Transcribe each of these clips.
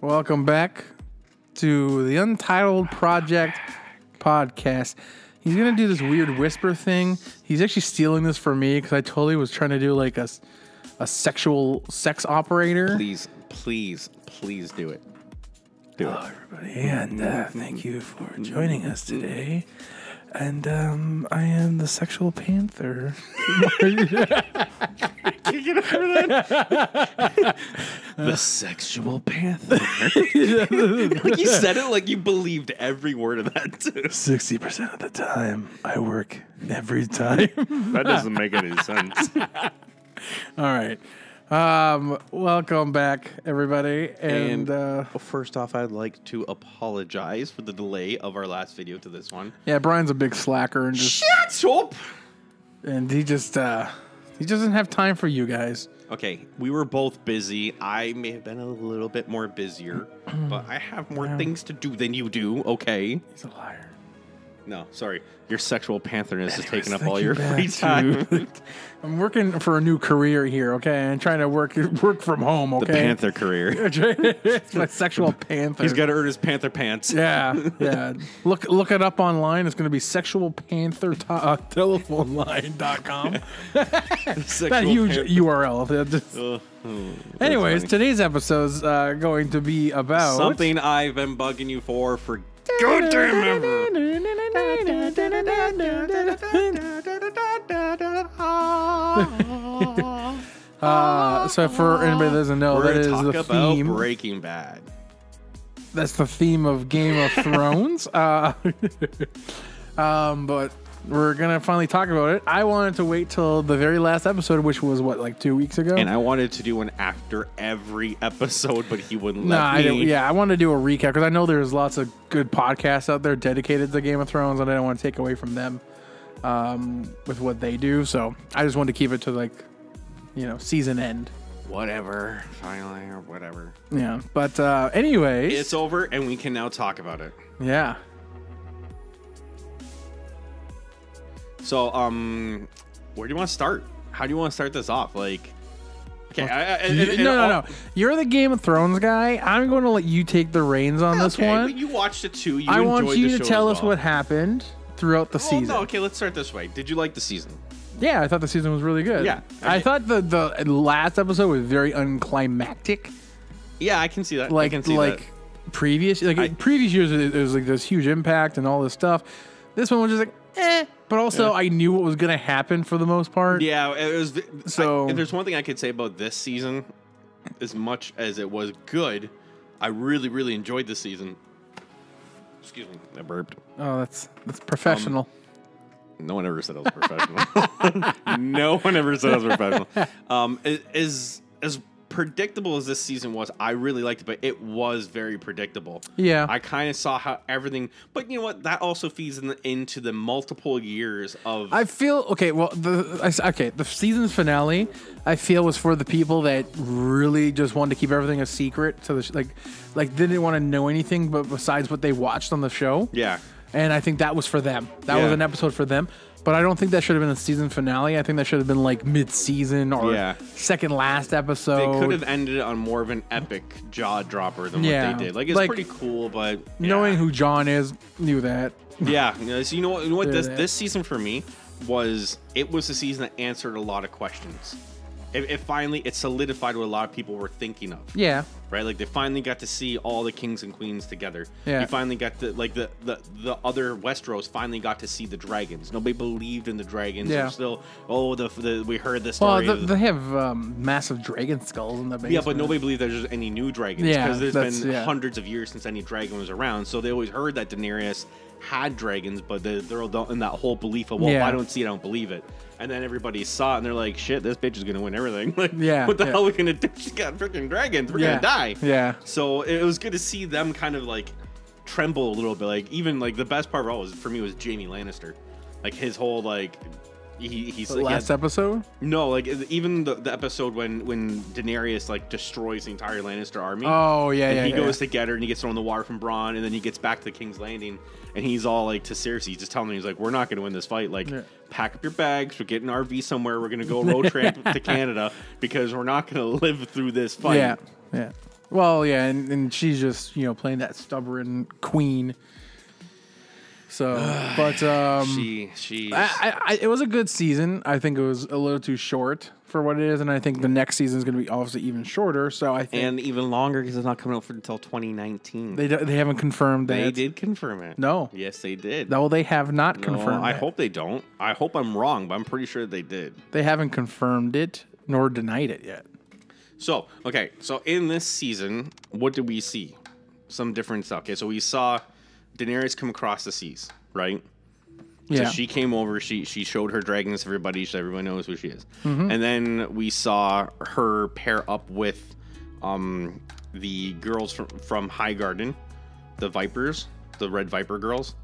Welcome back to the Untitled Project podcast. He's going to do this weird whisper thing. He's actually stealing this from me because I totally was trying to do like a sexual sex operator. Please do it. Do Hello, it. everybody, and thank you for joining us today. And I am the sexual panther. The sexual panther. Like you said it like you believed every word of that too. 60% of the time, I work every time. That doesn't make any sense. All right. Welcome back, everybody. And first off, I'd like to apologize for the delay of our last video to this one. yeah, Brian's a big slacker and just Shut up! and he doesn't have time for you guys. Okay, we were both busy. I may have been a little bit more busier, but I have more things to do than you do, okay? He's a liar. No, sorry. Your sexual pantherness is taking up thank all you your free time. I'm working for a new career here, okay? I'm trying to work from home, okay? The panther career. It's my sexual panther. He's got to earn his panther pants. Yeah. Look it up online. It's going to be sexualpanthertelephone.com. That huge URL. Anyways, today's episode's going to be about something I've been bugging you for goddamn ever. So for anybody that doesn't know, that is the theme. Breaking Bad. That's the theme of Game of Thrones. But we're gonna finally talk about it. I wanted to wait till the very last episode, which was what, like 2 weeks ago. And I wanted to do one after every episode, but he wouldn't let I me. didn't, yeah, I wanted to do a recap because I know there's lots of good podcasts out there dedicated to Game of Thrones, and I don't want to take away from them with what they do. So I just wanted to keep it to like, season end. Whatever, finally, or whatever. Yeah, but anyways, it's over, and we can now talk about it. Yeah. So, where do you want to start? How do you want to start this off? Like, okay, no. You're the Game of Thrones guy. I'm going to let you take the reins on this one. But you watched it too. I want you to tell us what happened throughout the season. No, okay, let's start this way. Did you like the season? Yeah, I thought the season was really good. Yeah. I thought the last episode was very unclimactic. Yeah, I can see that. Like, I can see that. previous years, it was like this huge impact and all this stuff. This one was just like, But also, I knew what was going to happen for the most part. Yeah, it was. So, if there's one thing I could say about this season, as much as it was good, I really, really enjoyed this season. Excuse me, I burped. Oh, that's professional. No one ever said I was professional. No one ever said I was professional. As predictable as this season was, I really liked it, but it was very predictable. Yeah. I kind of saw how everything, but you know what? That also feeds into the multiple years of. I feel the season's finale, I feel, was for the people that really just wanted to keep everything a secret, so like didn't want to know anything but besides what they watched on the show. Yeah. And I think that was for them. That was an episode for them. But I don't think that should have been a season finale. I think that should have been like mid-season or second last episode. They could have ended it on more of an epic jaw dropper than what they did. Like, it's pretty cool, but knowing who Jon is, knew that. Yeah. So you know what? This season for me was the season that answered a lot of questions. It finally solidified what a lot of people were thinking of. Yeah. Right, like they finally got to see all the kings and queens together. Yeah. You finally got to the other Westeros finally got to see the dragons. Nobody believed in the dragons. Yeah. Still, we heard the story. Well, they have massive dragon skulls in the basement. Yeah, but nobody believed there's any new dragons because there's been hundreds of years since any dragon was around. So they always heard that Daenerys had dragons, but they're in that whole belief of, if I don't see it, I don't believe it. And then everybody saw it, and they're like, shit, this bitch is going to win everything. Like, what the hell are we going to do? She's got freaking dragons. We're going to die. Yeah. So it was good to see them kind of, like, tremble a little bit. Like, even, like, the best part of all for me was Jaime Lannister. Like, his whole, like... He's the last episode? No, like even the episode when Daenerys like destroys the entire Lannister army. Oh yeah, he goes to get her and he gets thrown in the water from Bronn, and then he gets back to King's Landing and he's all like to Cersei, he's just telling her, he's like, we're not going to win this fight. Like, pack up your bags, we're getting an RV somewhere, we're going to go road trip to Canada because we're not going to live through this fight. Yeah. Well, yeah, and she's just, playing that stubborn queen. So, but it was a good season. I think it was a little too short for what it is, and I think the next season is going to be obviously even shorter. So I think and even longer because it's not coming out until 2019. They haven't confirmed that. They did confirm it. No. Yes, they did. No, they have not confirmed. I hope they don't. I hope I'm wrong, but I'm pretty sure they did. They haven't confirmed it nor denied it yet. So in this season, what did we see? Some different stuff. Okay, so we saw Daenerys come across the seas, right? Yeah. So she came over. She showed her dragons to everybody, so everyone knows who she is. Mm-hmm. And then we saw her pair up with the girls from High Garden, the Vipers, the Red Viper girls.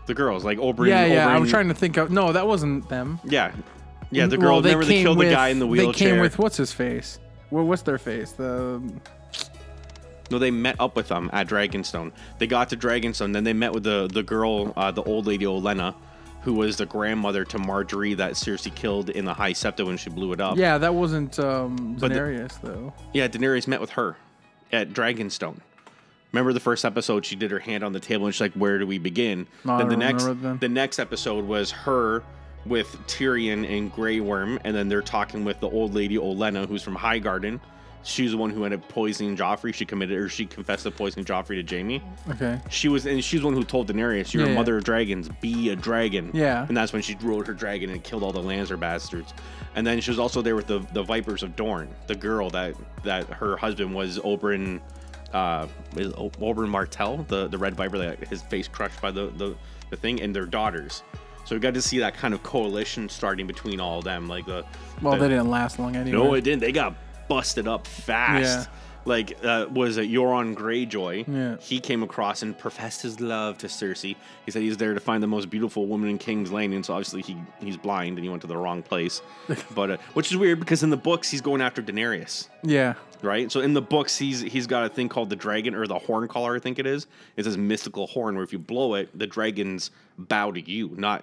The girls, like Oberyn. Yeah. I was trying to think of. No, that wasn't them. Yeah, the girl. Remember they killed the guy in the wheelchair. They came with what's his face? What's their face? No, they met up with them at Dragonstone. They got to Dragonstone, then they met with the girl, the old lady Olenna, who was the grandmother to Marjorie that Cersei killed in the High Septa when she blew it up. Yeah, that wasn't Daenerys, though. Yeah, Daenerys met with her at Dragonstone. Remember the first episode? She did her hand on the table and she's like, "Where do we begin?" Then the next episode was her with Tyrion and Grey Worm, and then they're talking with the old lady Olenna, who's from High Garden. She's the one who ended up poisoning Joffrey. She confessed to poisoning Joffrey to Jaime. Okay. She's the one who told Daenerys, "You're a mother of dragons. Be a dragon." Yeah. And that's when she rode her dragon and killed all the Lannister bastards. And then she was also there with the Vipers of Dorne, the girl that her husband was Oberyn. Oberyn Martell, the Red Viper, that his face crushed by the thing, and their daughters. So we got to see that kind of coalition starting between all of them. They didn't last long anyway. No, it didn't. They got busted up fast. Yeah. Was it Euron Greyjoy? Yeah. He came across and professed his love to Cersei. He said he's there to find the most beautiful woman in King's Landing. So obviously he's blind and he went to the wrong place. But which is weird because in the books he's going after Daenerys. Yeah. Right. So in the books he's got a thing called the dragon or the horn collar. I think it is. It's this mystical horn where if you blow it, the dragons bow to you, not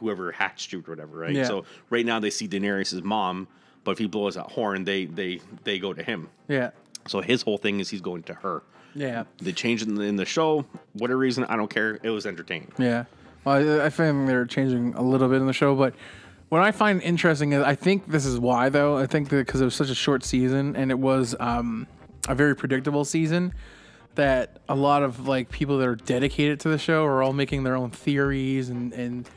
whoever hatched you or whatever. Right. Yeah. So right now they see Daenerys' mom. But if he blows that horn, they go to him. Yeah. So his whole thing is he's going to her. Yeah. They changed it in the show. Whatever reason, I don't care. It was entertaining. Yeah. Well, I find they're changing a little bit in the show. But what I find interesting is I think this is why, though. I think that because it was such a short season and it was a very predictable season that a lot of people that are dedicated to the show are all making their own theories and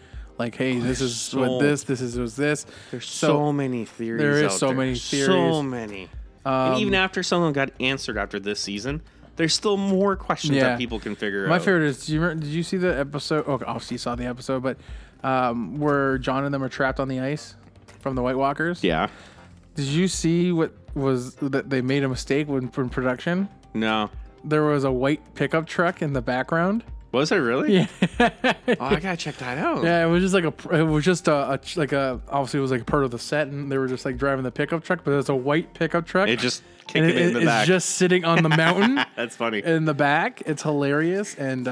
hey, this is what this was this. There's so many theories. There is so many theories. So many. And even after someone got answered after this season, there's still more questions that people can figure out. My favorite is, did you see the episode? Oh, obviously you saw the episode, but where Jon and them are trapped on the ice from the White Walkers? Yeah. Did you see what was that they made a mistake when production? No. There was a white pickup truck in the background. Was it really? Yeah. Oh, I gotta check that out. Yeah, it was just obviously it was part of the set, and they were just driving the pickup truck, but it was a white pickup truck. It just kicked it in the back. It's just sitting on the mountain. That's funny. In the back, it's hilarious, and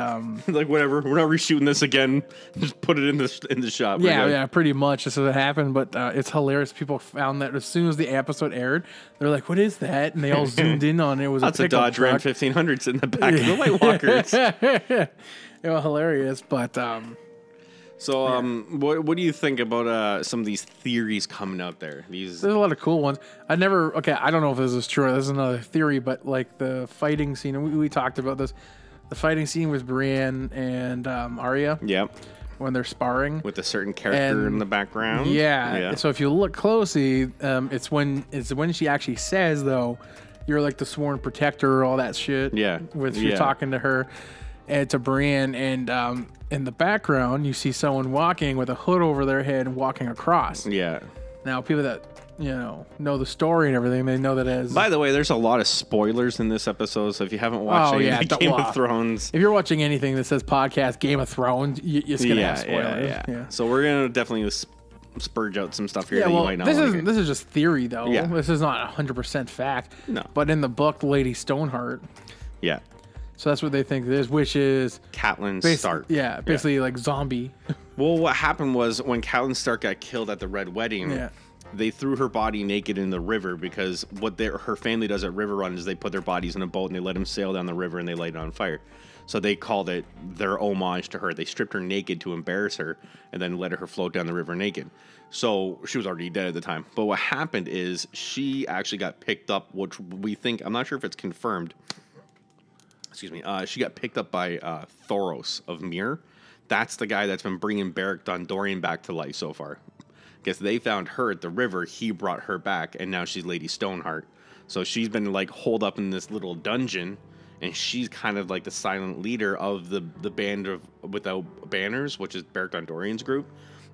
whatever. We're not reshooting this again. Just put it in the shop. Yeah, pretty much. This is what happened, but it's hilarious. People found that as soon as the episode aired, they're like, "What is that?" And they all zoomed in on it. It was that's a Dodge Ram 1500s in the back of the White Walkers. It was hilarious, but what do you think about some of these theories coming out there? There's a lot of cool ones. I don't know if this is true. This is another theory, but the fighting scene, and we talked about this, the fighting scene with Brienne and Arya. Yep. When they're sparring with a certain character in the background. Yeah. So if you look closely, it's when she actually says, though, you're the sworn protector, all that shit. Yeah. You're talking to her. And to Brienne, and in the background, you see someone walking with a hood over their head and walking across. Yeah. Now, people that know the story and everything, they know that as. By the way, there's a lot of spoilers in this episode, so if you haven't watched Game of Thrones, if you're watching anything that says podcast Game of Thrones, it's gonna have spoilers. Yeah. So we're gonna definitely spurge out some stuff here that you might not. This is just theory, though. Yeah. This is not 100% fact. No. But in the book, Lady Stoneheart. Yeah. So that's what they think it is, which is Catelyn Stark. Yeah, basically like zombie. Well, what happened was when Catelyn Stark got killed at the Red Wedding, they threw her body naked in the river because what her family does at River Run is they put their bodies in a boat and they let them sail down the river and they light it on fire. So they called it their homage to her. They stripped her naked to embarrass her and then let her float down the river naked. So she was already dead at the time. But what happened is she actually got picked up, which we think, I'm not sure if it's confirmed. Excuse me. She got picked up by Thoros of Myr. That's the guy that's been bringing Beric Dondarrion back to life so far. Because they found her at the river, he brought her back, and now she's Lady Stoneheart. So she's been like holed up in this little dungeon, and she's kind of like the silent leader of the band of Without Banners, which is Beric Dondarrion's group.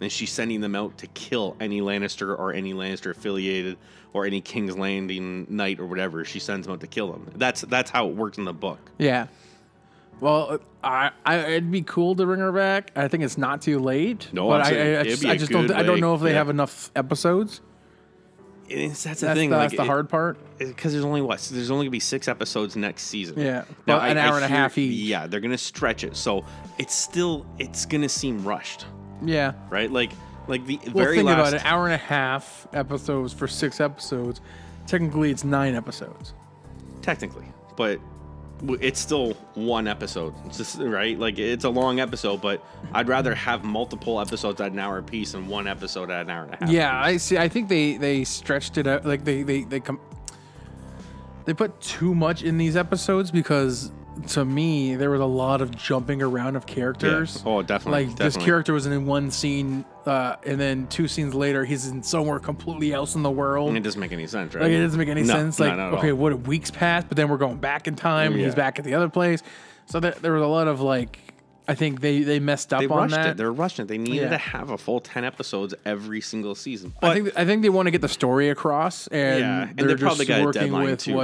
And she's sending them out to kill any Lannister or any Lannister affiliated or any King's Landing knight or whatever. She sends them out to kill them. That's how it works in the book. Yeah. Well, it'd be cool to bring her back. I think it's not too late. No, but I don't know if they have enough episodes. That's the thing. That's the hard part. Because there's only gonna be 6 episodes next season. Yeah, now, an hour and a half each. Yeah, they're gonna stretch it, so it's gonna seem rushed. Yeah. Right. Like the very think last. About an hour and a half episodes for 6 episodes. Technically, it's 9 episodes. Technically, but it's still one episode. It's just, right? Like, it's a long episode, but I'd rather have multiple episodes at an hour apiece than one episode at an hour and a half. Yeah, I see. I think they stretched it out. Like they put too much in these episodes because, to me, there was a lot of jumping around of characters. Yeah. Oh, definitely. Like, this character was in one scene, and then 2 scenes later, he's in somewhere completely else in the world. And it doesn't make any sense, right? Like, it doesn't make any sense. Like, okay, what weeks passed, but then we're going back in time, and he's back at the other place. So there was a lot of, like, I think they messed up on that. They rushed it. They needed to have a full 10 episodes every single season. But I think they want to get the story across, and they're probably just got working a deadline with too,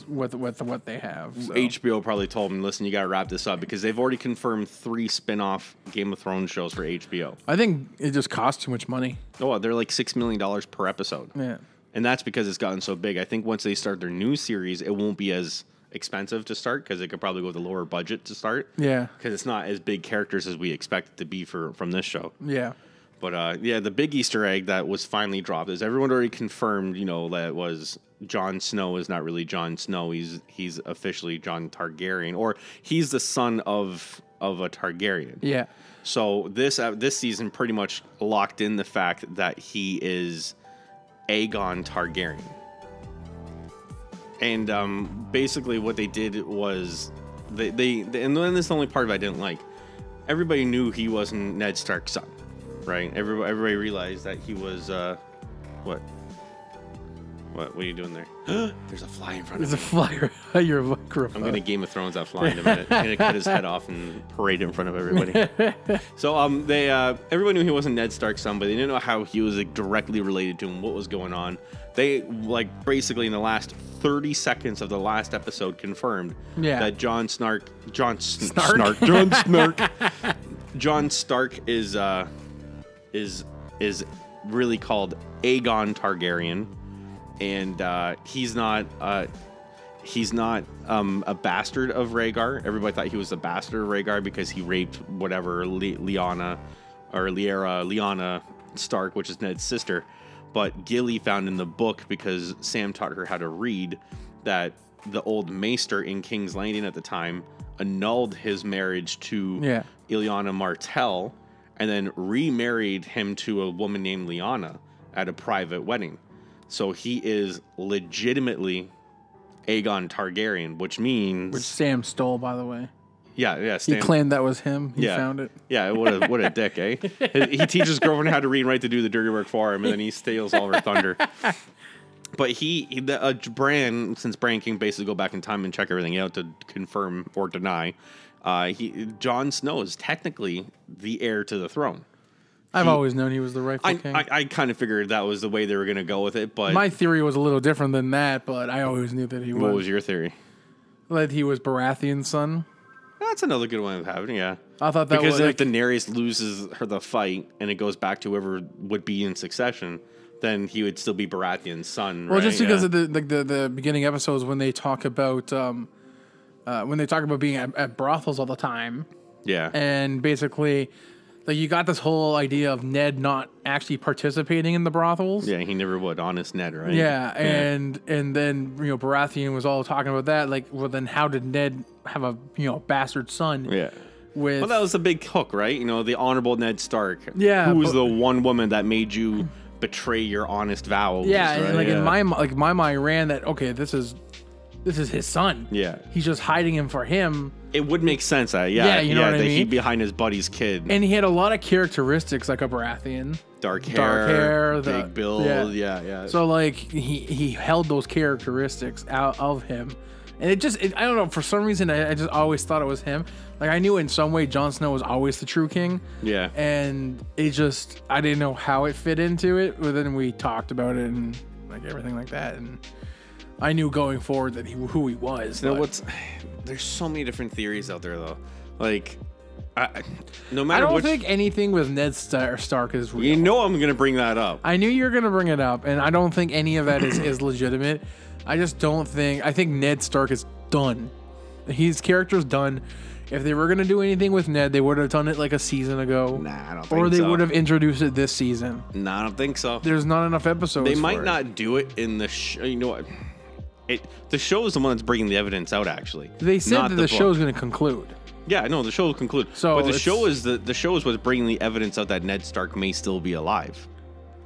with what they have. So. HBO probably told them, listen, you got to wrap this up because they've already confirmed 3 spin-off Game of Thrones shows for HBO. I think it just costs too much money. Oh, they're like $6 million per episode. Yeah. And that's because it's gotten so big. I think once they start their new series, it won't be as expensive to start because it could probably go with a lower budget to start. Yeah. Because it's not as big characters as we expect it to be from this show. Yeah. But the big Easter egg that was finally dropped is everyone already confirmed, that it was Jon Snow is not really Jon Snow. He's officially Jon Targaryen, or he's the son of a Targaryen. Yeah. So this season pretty much locked in the fact that he is Aegon Targaryen. And basically what they did was they and then this is the only part of it I didn't like. Everybody knew he wasn't Ned Stark's son, right? Everybody realized that he was what are you doing there? There's a fly in front of me. There's a fly at your microphone. I'm gonna Game of Thrones that fly in a minute. I'm gonna cut his head off and parade it in front of everybody. So everyone knew he wasn't Ned Stark's son, but they didn't know how he was directly related to him, what was going on. They basically in the last 30 seconds of the last episode confirmed that Jon Stark is really called Aegon Targaryen, and he's not a bastard of Rhaegar. Everybody thought he was a bastard of Rhaegar because he raped whatever Lyanna Stark, which is Ned's sister. But Gilly found in the book, because Sam taught her how to read, that the old maester in King's Landing at the time annulled his marriage to Ilyana Martell and then remarried him to a woman named Lyanna at a private wedding. So he is legitimately Aegon Targaryen, which Sam stole, by the way. Yeah. He claimed that was him. He found it. Yeah, what a dick, eh? He teaches his girlfriend how to read and write to do the dirty work for him, and then he steals all her thunder. But Bran, since Bran can basically go back in time and check everything out to confirm or deny, Jon Snow is technically the heir to the throne. I've always known he was the rightful king. I kind of figured that was the way they were going to go with it, but my theory was a little different than that, but I always knew that he was. What was your theory? That he was Baratheon's son. That's another good one of having, yeah. I thought that because if Daenerys loses the fight and it goes back to whoever would be in succession, then he would still be Baratheon's son. Well, just because of the beginning episodes when they talk about being at brothels all the time. Yeah. And basically Like, you got this whole idea of Ned not actually participating in the brothels. Yeah, he never would. Honest Ned, right? Yeah, and then, Baratheon was all talking about that. Like, well, then how did Ned have a, bastard son? Yeah. Well, that was a big hook, right? The honorable Ned Stark. Yeah. Who was the one woman that made you betray your honest vows? Yeah, right? and in my mind ran that, okay, this is his son. Yeah. He's just hiding him for him. It would make sense. You know what I mean? He'd be behind his buddy's kid. And he had a lot of characteristics like a Baratheon. Dark hair, big build. Yeah. So, like, he held those characteristics out of him. And I don't know, for some reason, I just always thought it was him. Like, I knew in some way Jon Snow was always the true king. Yeah. And I didn't know how it fit into it, but then we talked about it and, like, everything like that. And I knew going forward that who he was. There's so many different theories out there, though. Like, no I matter don't think anything with Ned Stark is real. You know I'm going to bring that up. I knew you were going to bring it up, and I don't think any of that is legitimate. I think Ned Stark is done. His character's done. If they were going to do anything with Ned, they would have done it like a season ago. Nah, I don't think so. Or they would have introduced it this season. Nah, I don't think so. There's not enough episodes. They might not do it in the show. You know what? The show is the one that's bringing the evidence out, actually. They said that the show's going to conclude. Yeah, no, the show will conclude. But the show is what's bringing the evidence out that Ned Stark may still be alive.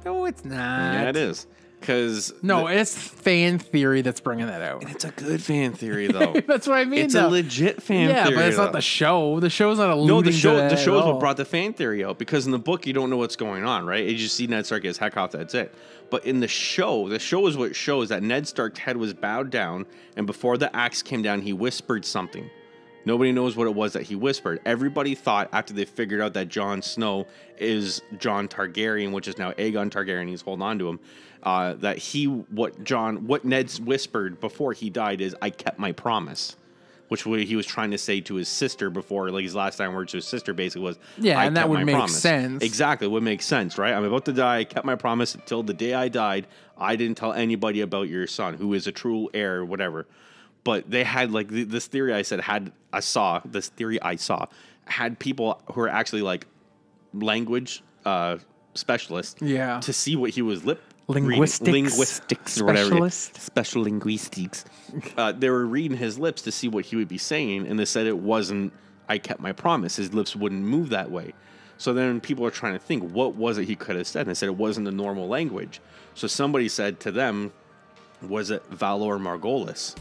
No, it's not. Yeah, it is. It's fan theory that's bringing that out. And it's a good fan theory, though. That's what I mean. It's a legit fan theory. Yeah, but it's not the show. The show's not alluding to that. The show is what brought the fan theory out, because in the book you don't know what's going on, right? You just see Ned Stark get his heck off. That's it. But in the show is what shows that Ned Stark's head was bowed down, and before the axe came down, he whispered something. Nobody knows what it was that he whispered. Everybody thought, after they figured out that Jon Snow is Jon Targaryen, which is now Aegon Targaryen, he's holding on to him, that what Ned's whispered before he died is, "I kept my promise," which he was trying to say to his sister before, like his last time words to his sister basically was, and that would make sense. Exactly, it would make sense, right? I'm about to die. I kept my promise until the day I died. I didn't tell anybody about your son, who is a true heir, or whatever. But they had like this theory I saw had people who are actually like language specialists to see what he was linguistics or whatever, special linguistics. They were reading his lips to see what he would be saying, and they said it wasn't, "I kept my promise." His lips wouldn't move that way. So then people are trying to think, what was it he could have said? And they said it wasn't the normal language. So somebody said to them, was it Valor Margolis?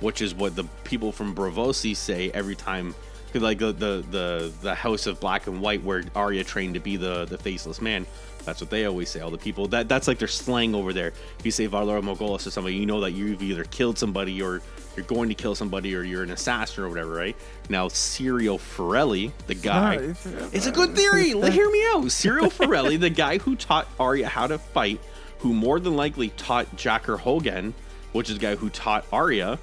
Which is what the people from Braavosi say every time, like the House of Black and White, where Arya trained to be the faceless man. That's what they always say. All the people that's like their slang over there. If you say Valor Morghulis to somebody, you know that you've either killed somebody, or you're going to kill somebody, or you're an assassin or whatever, right? Now, Syrio Forelli, the guy, it's a good theory. Hear me out. Syrio Forelli, the guy who taught Arya how to fight, who more than likely taught Jacker Hogan, which is the guy who taught Arya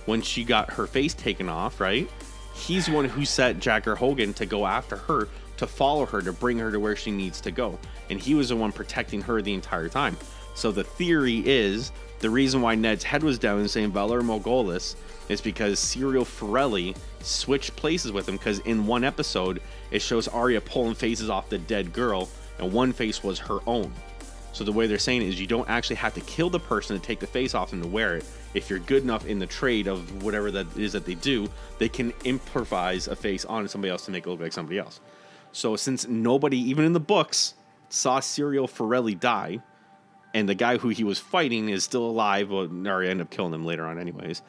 when she got her face taken off, right? He's the one who set Jacker Hogan to go after her, to follow her, to bring her to where she needs to go. And he was the one protecting her the entire time. So the theory is, the reason why Ned's head was down and saying Valor Morghulis is because Syrio Forelli switched places with him, because in one episode, it shows Arya pulling faces off the dead girl, and one face was her own. So the way they're saying it is, you don't actually have to kill the person to take the face off and to wear it. If you're good enough in the trade of whatever that is that they do, they can improvise a face onto somebody else to make it look like somebody else. So since nobody, even in the books, saw Syrio Forelli die, and the guy who he was fighting is still alive, well, Arya ended up killing him later on anyways,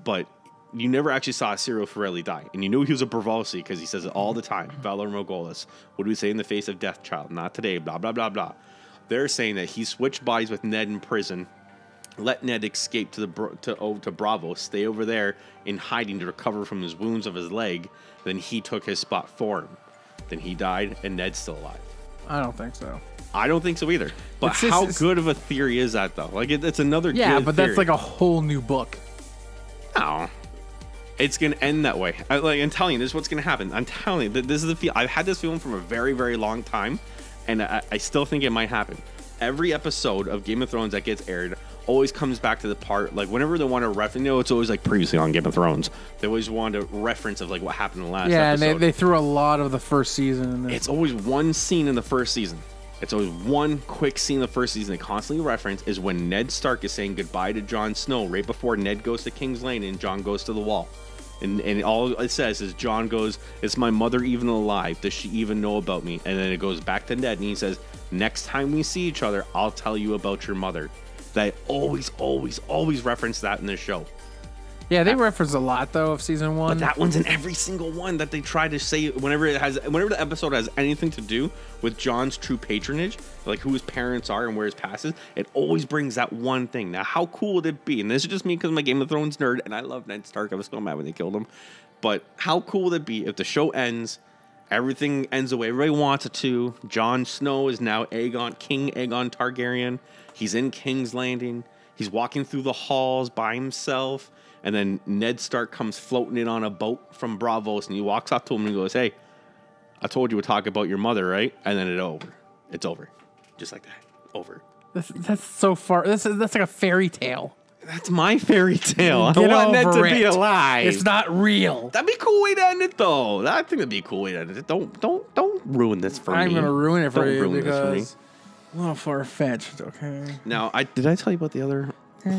but you never actually saw Syrio Forelli die. And you knew he was a Braavosi because he says it all the time. Valor Morghulis. What do we say in the face of Deathchild? Not today, blah, blah, blah, blah. They're saying that he switched bodies with Ned in prison, let Ned escape to Bravo, stay over there in hiding to recover from his wounds of his leg. Then he took his spot for him. Then he died, and Ned's still alive. I don't think so. I don't think so either. But how good of a theory is that, though? Like, it's another good theory. Yeah, but that's like a whole new book. No. It's going to end that way. I'm telling you, this is what's going to happen. I'm telling you, this is the feel. I've had this feeling from a very, very long time, and I still think it might happen. every episode of Game of Thrones that gets aired always comes back to the part, like, whenever they want to reference, it's always like previously on Game of Thrones. They always want a reference of like what happened in the last episode. And they threw a lot of the first season in this. It's always one scene in the first season. It's always one quick scene in the first season they constantly reference is when Ned Stark is saying goodbye to Jon Snow right before Ned goes to King's Landing and Jon goes to the wall. And all it says is Jon goes, "Is my mother even alive? Does she even know about me?" And then it goes back to Ned and he says, "Next time we see each other, I'll tell you about your mother." They always reference that in this show. Yeah, they reference a lot though of season 1. But that one's in every single one that they try to say whenever the episode has anything to do with Jon's true patronage, like who his parents are and where his past is, it always brings that one thing. Now, how cool would it be? And this is just me because I'm a Game of Thrones nerd and I love Ned Stark. I was so mad when they killed him. But how cool would it be if the show ends, everything ends the way everybody wants it to? Jon Snow is now King Aegon Targaryen. He's in King's Landing. He's walking through the halls by himself. And then Ned Stark comes floating in on a boat from Braavos. And he walks up to him and he goes, "Hey, I told you to talk about your mother, right?" And then it's over. Just like that. Over. That's so far. That's like a fairy tale. That's my fairy tale. I want Ned to be alive. It's not real. That'd be a cool way to end it, though. I think that'd be a cool way to end it. Don't ruin this for me. I'm gonna ruin it for you. Don't ruin this for me. A little far-fetched, okay. Now, did I tell you about the other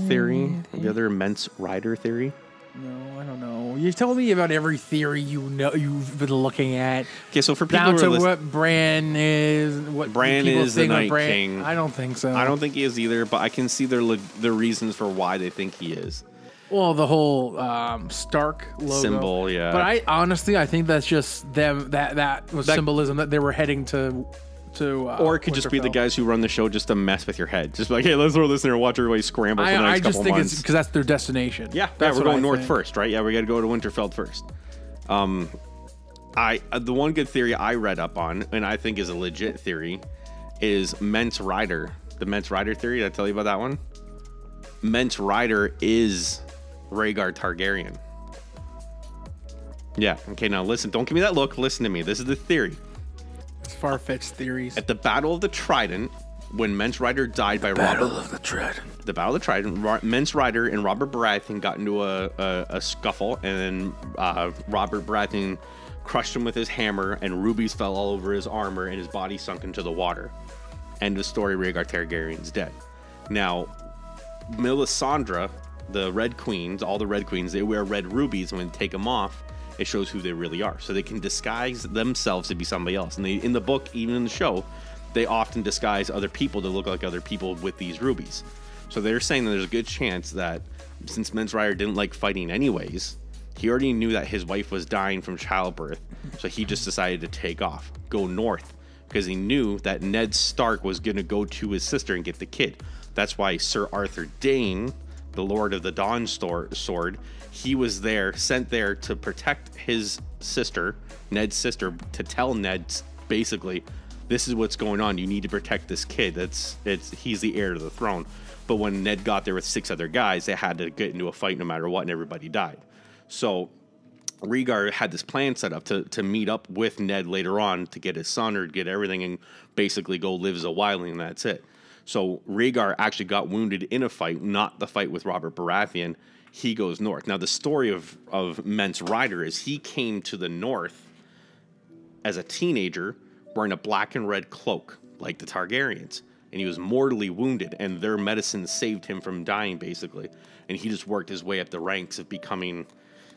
theory? The other immense rider theory? No, I don't know. You told me about every theory you've been looking at. Okay, so for people down to what Bran is, what Bran is the Night King. I don't think so. I don't think he is either, but I can see their reasons for why they think he is. Well, the whole Stark logo symbol, yeah. But I think that's just them. That was symbolism that they were heading to. Or it could just be the guys who run the show just to mess with your head. Just like, hey, let's throw this in there and watch everybody scramble for the next couple months. I just think it's because that's their destination. Yeah, we're going north first, right? Yeah, we got to go to Winterfell first. The one good theory I read up on, and I think is a legit theory, is Mance Rayder. The Mance Rayder theory. Did I tell you about that one? Mance Rayder is Rhaegar Targaryen. Yeah. Okay, now listen. Don't give me that look. Listen to me. This is the theory. Far-fetched theories. At the Battle of the Trident, when Mance Rayder died by Battle of the Trident, Mance Rayder and Robert Baratheon got into a scuffle, and then Robert Baratheon crushed him with his hammer, and rubies fell all over his armor, and his body sunk into the water. End of story. Rhaegar Targaryen's dead. Now, Melisandre, the Red Queens, all the Red Queens, they wear red rubies, and when they take them off, it shows who they really are. So they can disguise themselves to be somebody else. And in the book, even in the show, they often disguise other people to look like other people with these rubies. So they're saying that there's a good chance that since Mance Rayder didn't like fighting anyways, he already knew that his wife was dying from childbirth. So he just decided to take off, go north, because he knew that Ned Stark was going to go to his sister and get the kid. That's why Sir Arthur Dayne, the Lord of the Dawn Sword, he was sent there to protect his sister, Ned's sister, to tell Ned basically, this is what's going on. You need to protect this kid. He's the heir to the throne. But when Ned got there with 6 other guys, they had to get into a fight no matter what, and everybody died. So Rhaegar had this plan set up to meet up with Ned later on to get his son or get everything and basically go live as a wildling, and that's it. So Rhaegar actually got wounded in a fight, not the fight with Robert Baratheon. He goes north. Now, the story of Mance Rayder is he came to the north as a teenager wearing a black and red cloak, like the Targaryens. And he was mortally wounded, and their medicine saved him from dying, basically. And he just worked his way up the ranks of becoming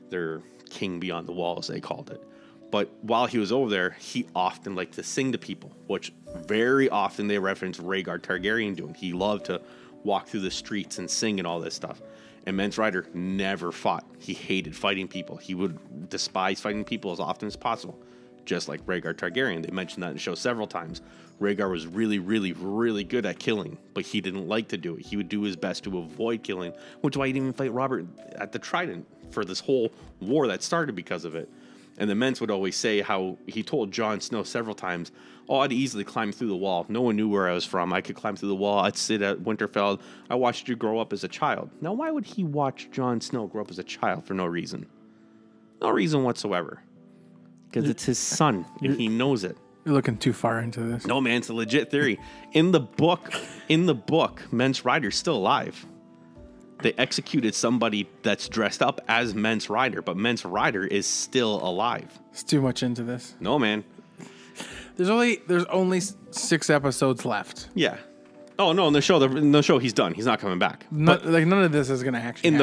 their king beyond the walls, they called it. But while he was over there, he often liked to sing to people, which very often they reference Rhaegar Targaryen doing. He loved to walk through the streets and sing and all this stuff. And Mance Rayder never fought. He hated fighting people. He would despise fighting people as often as possible, just like Rhaegar Targaryen. They mentioned that in the show several times. Rhaegar was really, really, really good at killing, but he didn't like to do it. He would do his best to avoid killing, which is why he didn't even fight Robert at the Trident for this whole war that started because of it. And the Mance would always say how he told Jon Snow several times, oh, I'd easily climb through the wall. No one knew where I was from. I could climb through the wall. I'd sit at Winterfell. I watched you grow up as a child. Now, why would he watch Jon Snow grow up as a child for no reason? No reason whatsoever. Because it's his son, and he knows it. You're looking too far into this. No, man, it's a legit theory. In the book, Mance Rider's still alive. They executed somebody that's dressed up as Mance Rider, but Mance Rider is still alive. It's too much into this. No, man. There's only 6 episodes left. Yeah. Oh no, in the show he's done. He's not coming back. None of this is gonna actually happen.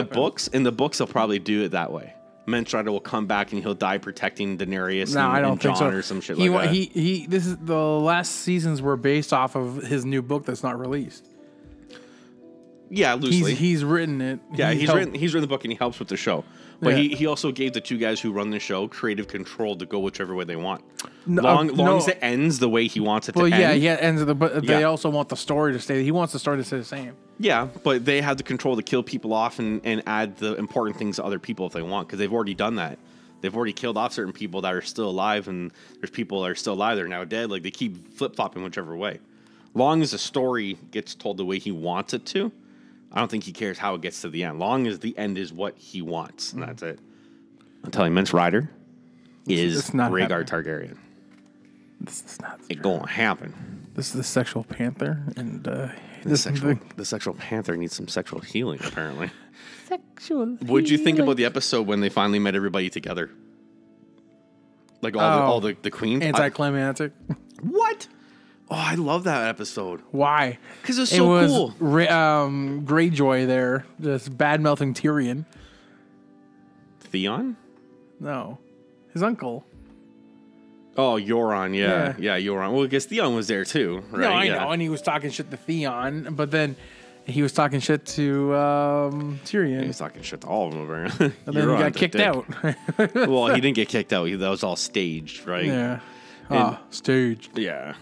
In the books they'll probably do it that way. Mance Rider will come back and he'll die protecting Daenerys I don't think Jon so. or some shit like that. This is the last seasons were based off of his new book that's not released. Yeah, loosely. He's written it. Yeah, he's written the book and he helps with the show. But he also gave the 2 guys who run the show creative control to go whichever way they want. Long as it ends the way he wants it to end. Well, yeah, it ends. But they also want the story to stay. He wants the story to stay the same. Yeah, but they have the control to kill people off and add the important things to other people if they want, because they've already done that. They've already killed off certain people that are still alive, and there's people that are still alive that are now dead. Like, they keep flip-flopping whichever way. Long as the story gets told the way he wants it to, I don't think he cares how it gets to the end. Long as the end is what he wants, and that's it. I'm telling you, Mance Rider is Rhaegar Targaryen. This is not. It gonna happen. This is the sexual panther, and the sexual panther needs some sexual healing, apparently. Sexual. What'd you think about the episode when they finally met everybody together? Like all the queens? Anticlimactic. What? Oh, I love that episode. Why? Because it's so cool. Greyjoy there, this bad-mouthing Tyrion. Theon? No. His uncle. Oh, Euron, yeah, Euron. Well, I guess Theon was there too, right? No, I know, and he was talking shit to Theon, but then he was talking shit to Tyrion. He was talking shit to all of them, apparently. And then he got kicked out. Well, he didn't get kicked out. That was all staged, right? Yeah. Staged. Yeah.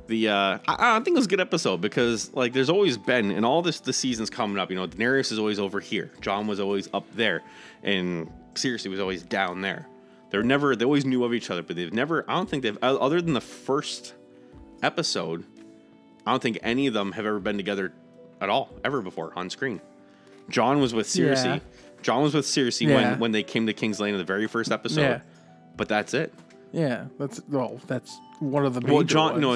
I think it was a good episode because, like, there's always been, and all the seasons coming up, Daenerys is always over here. Jon was always up there, and Cersei was always down there. They always knew of each other, but I don't think they've, other than the first episode, I don't think any of them have ever been together at all, ever before, on screen. Jon was with Cersei. Yeah. Jon was with Cersei when they came to King's Landing in the very first episode. Yeah. But that's it. Yeah, that's one of the major ones.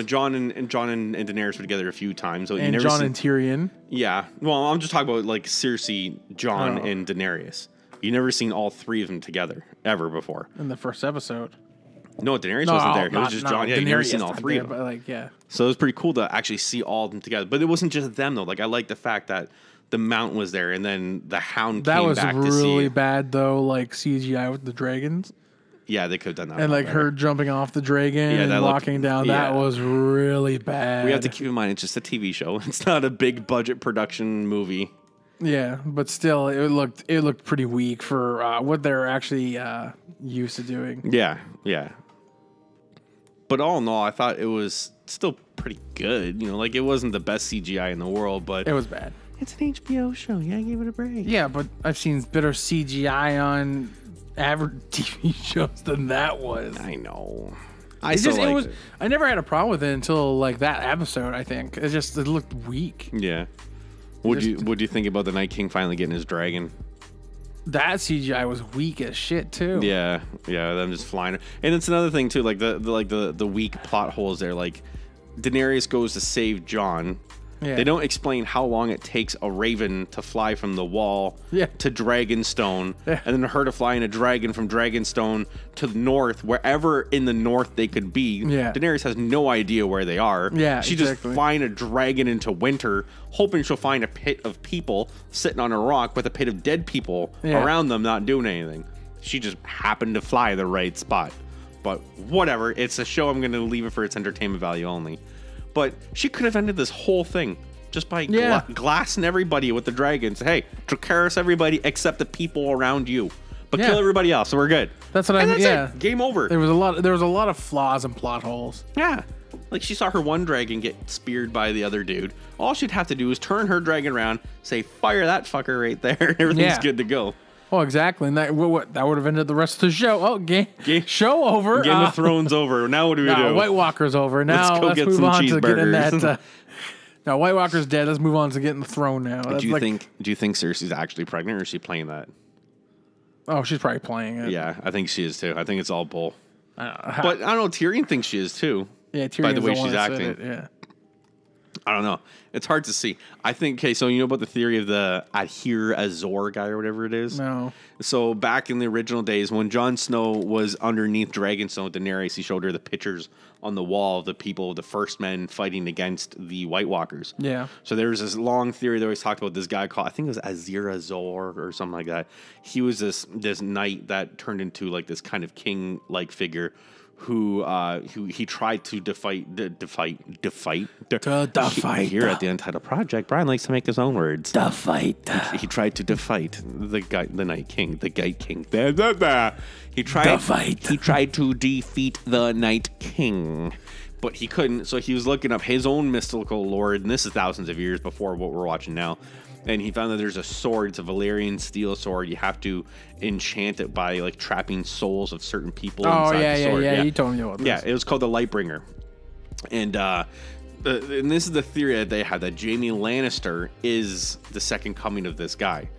Jon and Daenerys were together a few times. So and Jon and Tyrion. Yeah. Well, I'm just talking about like Cersei, Jon, and Daenerys. You never seen all 3 of them together ever before. In the first episode. No, Daenerys wasn't there. It was just Jon. Yeah, you never seen all 3 of them. But like, yeah. So it was pretty cool to actually see all of them together. But it wasn't just them though. Like, I like the fact that the Mount was there, and then the Hound came back to see. That was really bad though. Like CGI with the dragons. Yeah, they could have done that. And like better. Her jumping off the dragon and walking down. Yeah. That was really bad. We have to keep in mind it's just a TV show. It's not a big budget production movie. Yeah, but still, it looked pretty weak for what they're actually used to doing. Yeah. But all in all, I thought it was still pretty good. Like, it wasn't the best CGI in the world, but it was bad. It's an HBO show. Yeah, I gave it a break. Yeah, but I've seen better CGI on average TV shows than that was. I know. I never had a problem with it until like that episode. I think it looked weak. Yeah. What'd you think about the Night King finally getting his dragon? That CGI was weak as shit too. Yeah, them just flying. And it's another thing too, like the weak plot holes there. Like, Daenerys goes to save Jon. Yeah. They don't explain how long it takes a raven to fly from the wall to Dragonstone, and then her to fly in a dragon from Dragonstone to the north, wherever in the north they could be. Yeah. Daenerys has no idea where they are. Yeah, She's just flying a dragon into winter, hoping she'll find a pit of people sitting on a rock with a pit of dead people around them not doing anything. She just happened to fly the right spot. But whatever, it's a show. I'm going to leave it for its entertainment value only. But she could have ended this whole thing just by glassing everybody with the dragons. Hey, Dracarys everybody except the people around you, but kill everybody else, so we're good. That's what I mean. Yeah, game over. There was a lot of flaws and plot holes. Yeah, like she saw her one dragon get speared by the other dude. All she'd have to do is turn her dragon around, say fire that fucker right there, and everything's good to go. Oh, exactly. And that would have ended the rest of the show. Oh, show over. Game of Thrones over. Now what do we do? White Walker's over. Now let's move on to getting that. Now White Walker's dead. Let's move on to getting the throne now. Do you think Cersei's actually pregnant, or is she playing that? Oh, she's probably playing it. Yeah, I think she is too. I think it's all bull. But I don't know. Tyrion thinks she is too. Yeah, Tyrion. By the way she's acting. Yeah. I don't know. It's hard to see. I think, okay, so you know about the theory of the Adhere Azor guy or whatever it is? No. So back in the original days, when Jon Snow was underneath Dragonstone with Daenerys, he showed her the pictures on the wall of the people, the first men fighting against the White Walkers. Yeah. So there was this long theory they always talked about this guy called, I think it was Azir Azor or something like that. He was this knight that turned into like this kind of king-like figure who he tried to defeat here at the Untitled Project. Brian likes to make his own words. He tried to defeat the Night King, the Night King. He tried to defeat the Night King, but he couldn't. So he was looking up his own mystical lord, and this is thousands of years before what we're watching now. And he found that there's a sword. It's a Valyrian steel sword. You have to enchant it by like trapping souls of certain people inside the sword. Yeah. You told me about this. Yeah, it was called the Lightbringer. And this is the theory that they have, that Jaime Lannister is the second coming of this guy.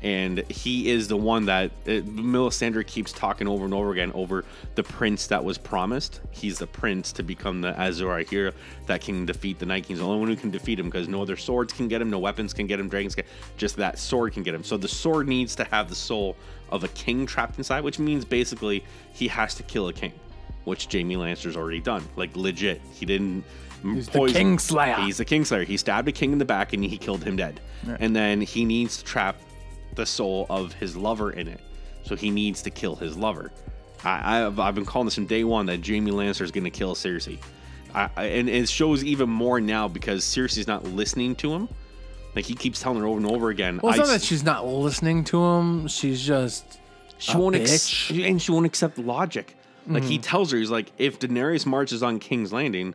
And he is the one that Melisandre keeps talking over and over again over the prince that was promised. He's the prince to become the Azor Ahai that can defeat the Night King. He's the only one who can defeat him because no other swords can get him, no weapons can get him, dragons can. Just that sword can get him. So the sword needs to have the soul of a king trapped inside, which means basically he has to kill a king, which Jaime Lannister's already done. Like legit, he didn't. He's the Kingslayer. He's the Kingslayer. He stabbed a king in the back and he killed him dead. Right. And then he needs to trap the soul of his lover in it, so he needs to kill his lover. I've been calling this from day one that Jaime Lannister is going to kill Cersei, and it shows even more now because Cersei's not listening to him. Like he keeps telling her over and over again. Well, it's not that she's not listening to him; she's just she won't accept logic. Like he tells her, he's like, if Daenerys marches on King's Landing,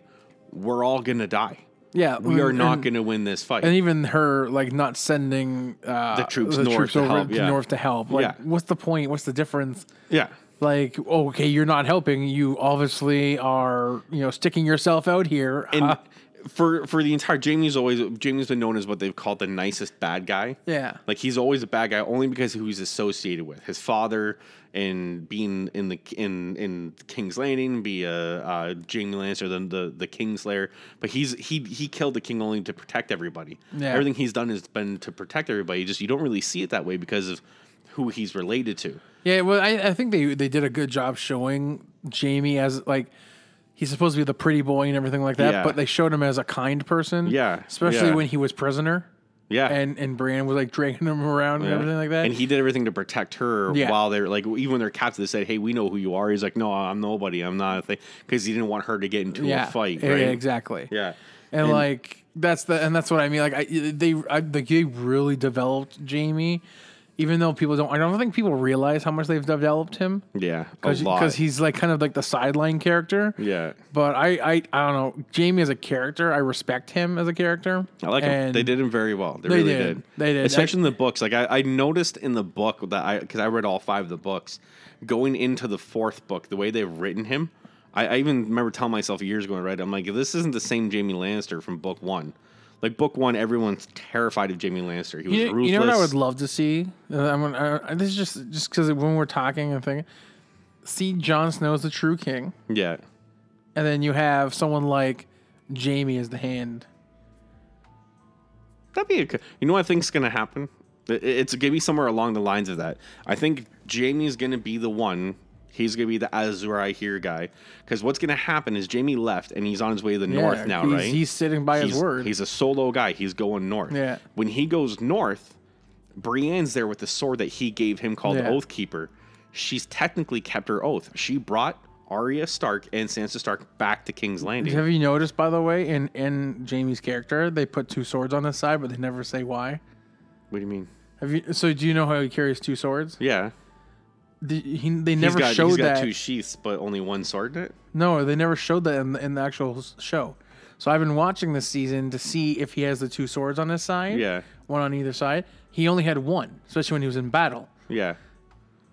we're all gonna die. Yeah, we are not going to win this fight. And even her, like, not sending the troops north to help. Like, what's the point? What's the difference? Yeah. Like, okay, you're not helping. You obviously are, sticking yourself out here. And for the entire Jaime's been known as what they've called the nicest bad guy. Yeah. Like he's always a bad guy only because of who he's associated with. His father and being in King's Landing, be Jaime Lannister, the Kingslayer. But he killed the king only to protect everybody. Yeah. Everything he's done has been to protect everybody. You don't really see it that way because of who he's related to. Yeah, well, I think they did a good job showing Jaime as like he's supposed to be the pretty boy and everything like that, but they showed him as a kind person. Yeah. Especially when he was prisoner. Yeah. And Brienne was like dragging him around and everything like that. And he did everything to protect her while they're like, even when they're captive, they said, hey, we know who you are. He's like, no, I'm nobody. I'm not a thing. Because he didn't want her to get into a fight. Right? Yeah, exactly. Yeah. And like, that's what I mean. Like they really developed Jaime. Even though I don't think people realize how much they've developed him. Yeah, because he's like kind of like the sideline character. Yeah, but I don't know, Jaime as a character, I respect him as a character. I like him. They did him very well. They really did. They did, especially in the books. Like I noticed in the book that because I read all 5 of the books, going into the 4th book, the way they've written him, I even remember telling myself years ago when I read it, I'm like, this isn't the same Jaime Lannister from book 1. Like, book 1, everyone's terrified of Jaime Lannister. He was ruthless. You know what I would love to see? This is just because when we're talking and thinking, see Jon Snow as the true king. Yeah. And then you have someone like Jaime as the hand. That'd be you know what I think's going to happen? It's going to be somewhere along the lines of that. I think Jaime's going to be the one. He's going to be the Azor Ahai guy. Because what's going to happen is Jaime left, and he's on his way to the north now, right? He's sitting by his word. He's a solo guy. He's going north. Yeah. When he goes north, Brienne's there with the sword that he gave him called Oathkeeper. She's technically kept her oath. She brought Arya Stark and Sansa Stark back to King's Landing. Have you noticed, by the way, in Jaime's character, they put 2 swords on his side, but they never say why? What do you mean? So do you know how he carries 2 swords? Yeah. They never showed he's that. Got 2 sheaths, but only 1 sword in it? No, they never showed that in the actual show. So I've been watching this season to see if he has the 2 swords on his side. Yeah. One on either side. He only had 1, especially when he was in battle. Yeah.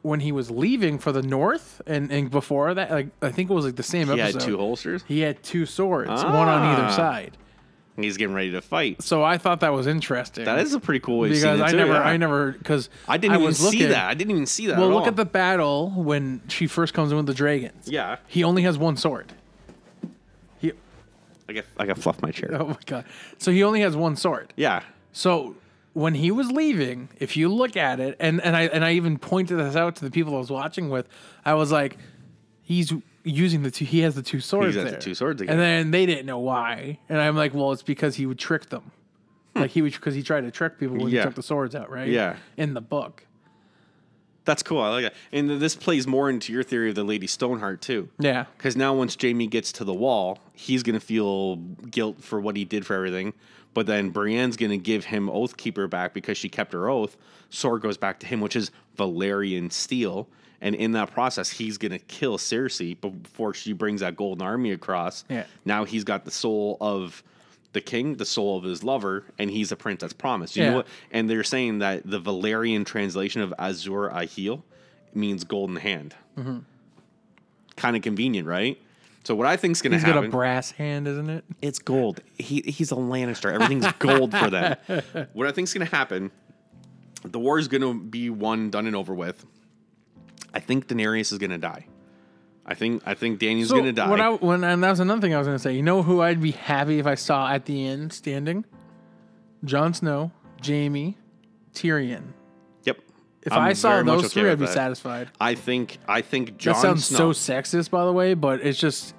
When he was leaving for the north and before that, like I think it was like the same episode. He had 2 holsters? He had 2 swords, one on either side. He's getting ready to fight. So I thought that was interesting. That is a pretty cool way to see it. Because I didn't even see that. I didn't even see that. Well, at look all. at the battle when she first comes in with the dragons. Yeah. He only has one sword. I got fluff my chair. Oh my god! So he only has one sword. Yeah. So when he was leaving, if you look at it, and I even pointed this out to the people I was watching with, I was like, he's using the two. He has the two swords. He's got the two swords again. And then they didn't know why, and I'm like, well, it's because he would trick them, like because he tried to trick people when he took the swords out, right? Yeah. In the book. That's cool. I like it. And this plays more into your theory of the Lady Stoneheart, too. Yeah. Because now once Jaime gets to the wall, he's going to feel guilt for what he did for everything. But then Brienne's going to give him Oathkeeper back because she kept her oath. Sword goes back to him, which is Valyrian steel. And in that process, he's going to kill Cersei before she brings that golden army across. Yeah. Now he's got the soul of the king, the soul of his lover, and he's a prince that's promised. You know what? And they're saying that the Valyrian translation of Azur Ahil means golden hand. Mm-hmm. Kind of convenient, right? So what I think's going to happen... He's got a brass hand, isn't it? It's gold. He's a Lannister. Everything's gold for them. What I think's going to happen, the war is going to be won, done, and over with. I think Daenerys is going to die. I think Dany's going to die. And that was another thing I was going to say. You know who I'd be happy if I saw at the end standing? Jon Snow, Jaime, Tyrion. Yep. If I saw those three, I'd be satisfied. I think Jon Snow. That sounds so sexist, by the way, but it's just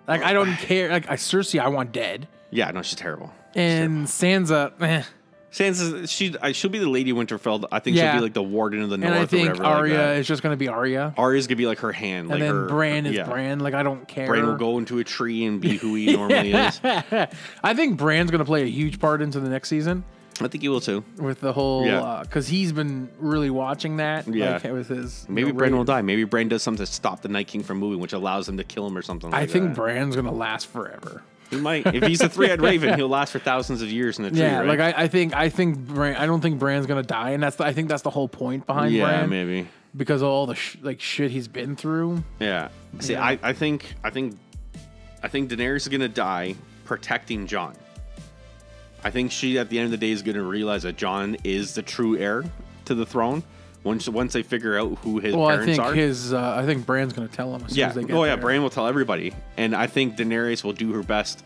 like I don't care. Like Cersei, I want dead. Yeah, no, she's terrible. And Sansa, Sansa, she'll be the Lady Winterfell. I think she'll be like the Warden of the North. And I think or whatever, Arya is just going to be Arya. Arya's going to be like her hand. And like then Bran is Bran. Like, I don't care. Bran will go into a tree and be who he normally is. I think Bran's going to play a huge part into the next season. I think he will too. With the whole, because he's been really watching that. Yeah. Like, with his. Maybe Bran will die. Maybe Bran does something to stop the Night King from moving, which allows him to kill him or something like that. I think Bran's going to last forever. He might. If he's a three-eyed raven, he'll last for thousands of years in the tree. Yeah, right? like I think Bran. I don't think Bran's gonna die, and I think that's the whole point behind Bran. Yeah, maybe because of all the shit he's been through. Yeah. See, I think Daenerys is gonna die protecting Jon. I think she, at the end of the day, is gonna realize that Jon is the true heir to the throne. Once they figure out who his parents are. I think Bran's going to tell him as soon as they get there. Bran will tell everybody. And I think Daenerys will do her best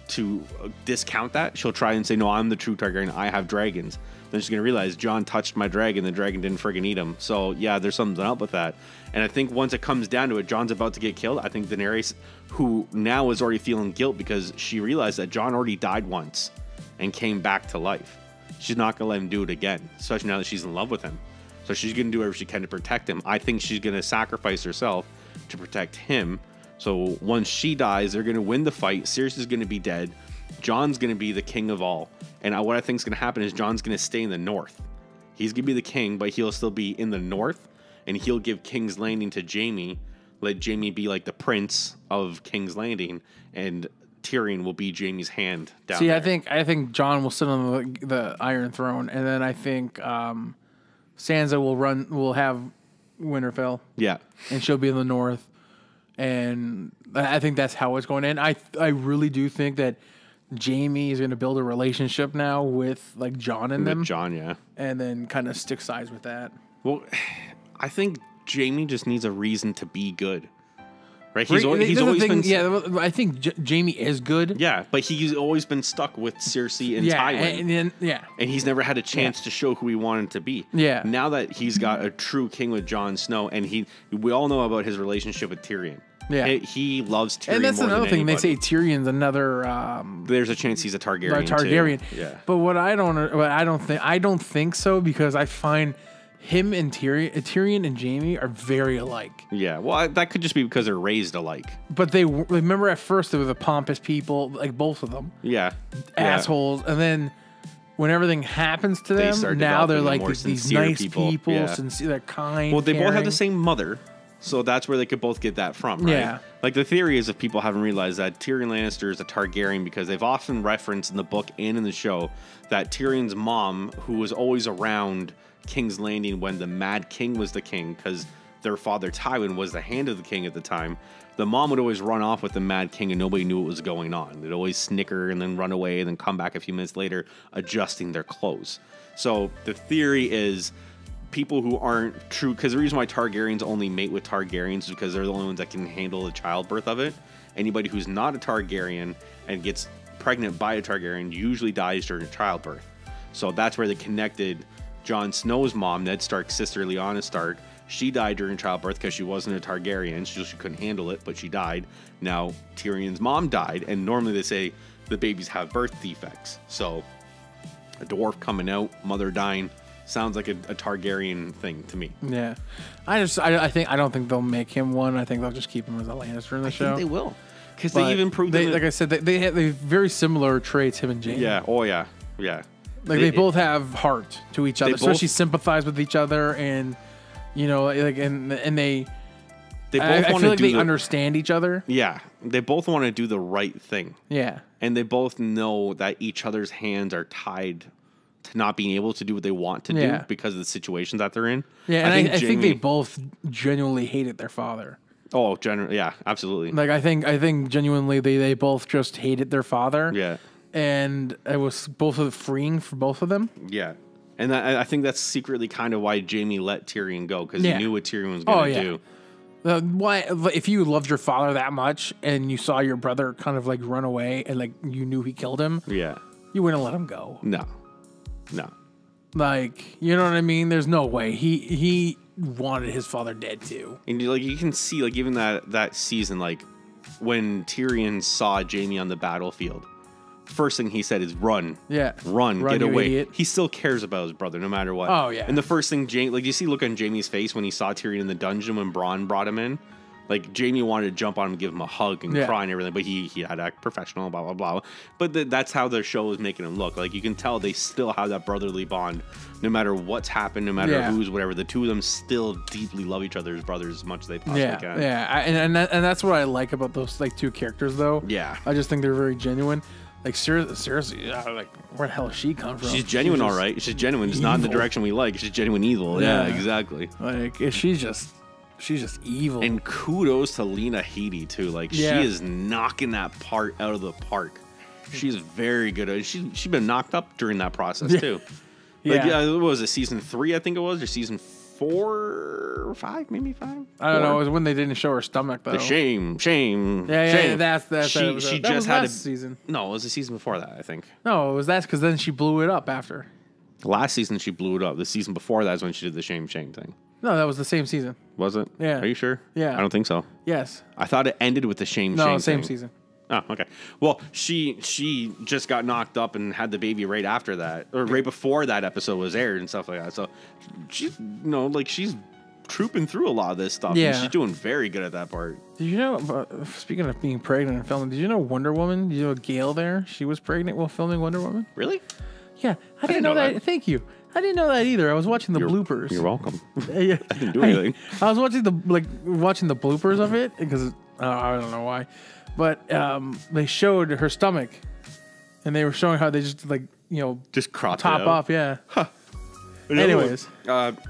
to discount that. She'll try and say, no, I'm the true Targaryen. I have dragons. Then she's going to realize Jon touched my dragon. The dragon didn't friggin' eat him. So, yeah, there's something up with that. And I think once it comes down to it, Jon's about to get killed. I think Daenerys, who now is already feeling guilt because she realized that Jon already died once and came back to life. She's not going to let him do it again, especially now that she's in love with him. So she's going to do whatever she can to protect him. I think she's going to sacrifice herself to protect him. So once she dies, they're going to win the fight. Cersei's going to be dead. Jon's going to be the king of all. And what I think is going to happen is Jon's going to stay in the north. He's going to be the king, but he'll still be in the north. And he'll give King's Landing to Jaime. Let Jaime be like the prince of King's Landing. And Tyrion will be Jaime's hand down there. I think Jon will sit on the Iron Throne. And then I think... Sansa will have Winterfell. Yeah. And she'll be in the north. And I think that's how it's going to end. I really do think that Jaime is going to build a relationship now with like Jon and them. With Jon, yeah. And then kind of stick sides with that. Well, I think Jaime just needs a reason to be good. Right? He's always been... Yeah, I think Jaime is good. Yeah, but he's always been stuck with Cersei and Tywin. And he's never had a chance to show who he wanted to be. Yeah. Now that he's got a true king with Jon Snow, and we all know about his relationship with Tyrion. Yeah. He loves Tyrion and that's more another than thing. anybody. They say Tyrion's another... There's a chance he's a Targaryen, too. Yeah. But I don't think so, because I find... Him and Tyrion and Jaime are very alike. Yeah, well, that could just be because they're raised alike. But they remember at first they were the pompous people, like both of them. Yeah, assholes. And then when everything happens to them, now they're like these nice people, sincere, they're kind. Well, they both have the same mother, so that's where they could both get that from, right? Yeah. Like the theory is, if people haven't realized, that Tyrion Lannister is a Targaryen because they've often referenced in the book and in the show that Tyrion's mom, who was always around King's Landing when the Mad King was the king, because their father Tywin was the hand of the king at the time, the mom would always run off with the Mad King and nobody knew what was going on. They'd always snicker and then run away and then come back a few minutes later adjusting their clothes. So the theory is people who aren't true, because the reason why Targaryens only mate with Targaryens is because they're the only ones that can handle the childbirth of it. Anybody who's not a Targaryen and gets pregnant by a Targaryen usually dies during childbirth. So that's where they connected Jon Snow's mom, Ned Stark's sister, Lyanna Stark. She died during childbirth because she wasn't a Targaryen. She couldn't handle it, but she died. Now, Tyrion's mom died, and normally they say the babies have birth defects. So, a dwarf coming out, mother dying, sounds like a Targaryen thing to me. Yeah. I don't think they'll make him one. I think they'll just keep him as a Lannister in the show. I think they will. Because they even proved like I said, they have very similar traits, him and Jaime. Yeah. Oh, yeah. Yeah. Like they both have heart to each other, especially sympathize with each other, and you know, like and they both I feel like they understand each other. Yeah, they both want to do the right thing. Yeah, and they both know that each other's hands are tied to not being able to do what they want to do because of the situations that they're in. Yeah, and I think they both genuinely hated their father. Oh, yeah, absolutely. Like I think genuinely they both just hated their father. Yeah. And it was freeing for both of them. Yeah. And I think that's secretly kind of why Jaime let Tyrion go, because he knew what Tyrion was going to do. Why, if you loved your father that much and you saw your brother kind of like run away and like you knew he killed him, you wouldn't let him go. No. Like, you know what I mean? There's no way. He wanted his father dead too. And you can see, like, even that season, like when Tyrion saw Jaime on the battlefield, first thing he said is run. Yeah. Run, get away. Idiot. He still cares about his brother no matter what. Oh, yeah. And the first thing, you see look on Jaime's face when he saw Tyrion in the dungeon when Bronn brought him in. Like, Jaime wanted to jump on him and give him a hug and cry and everything, but he had to act professional, blah, blah, blah. But that's how the show is making him look. Like, you can tell they still have that brotherly bond. No matter what's happened, no matter who's whatever, the two of them still deeply love each other as brothers as much as they possibly can. Yeah, and that's what I like about those, like, two characters, though. Yeah. I just think they're very genuine. Like, seriously, like, where the hell does she come from? She's genuine, all right. She's genuine. Just not in the direction we like. She's genuine evil. Yeah, exactly. Like, she's just evil. And kudos to Lena Headey, too. Like, she is knocking that part out of the park. She's very good at it. She's been knocked up during that process, too. Like, what was it, season 3, I think it was, or season 4 or 5, maybe 5? I don't know. It was when they didn't show her stomach, though. The shame. Yeah, that's she just had last season. No, it was the season before that, I think. No, it was that because then she blew it up after. Last season she blew it up. The season before that is when she did the shame thing. No, that was the same season. Was it? Yeah. Are you sure? Yeah. I don't think so. Yes. I thought it ended with the shame thing. No, same season. Oh, okay. Well, she just got knocked up and had the baby right after that, or right before that episode was aired and stuff like that. So she's, she's trooping through a lot of this stuff. Yeah. And she's doing very good at that part. Did you know, speaking of being pregnant and filming, did you know Wonder Woman, did you know Gail there? She was pregnant while filming Wonder Woman. Really? Yeah. I didn't know that. Thank you. I didn't know that either. I was watching the bloopers. You're welcome. I didn't do anything. I was watching the bloopers of it because I don't know why, but they showed her stomach, and they were showing how they just just crop top it off, yeah. Huh. Anyways,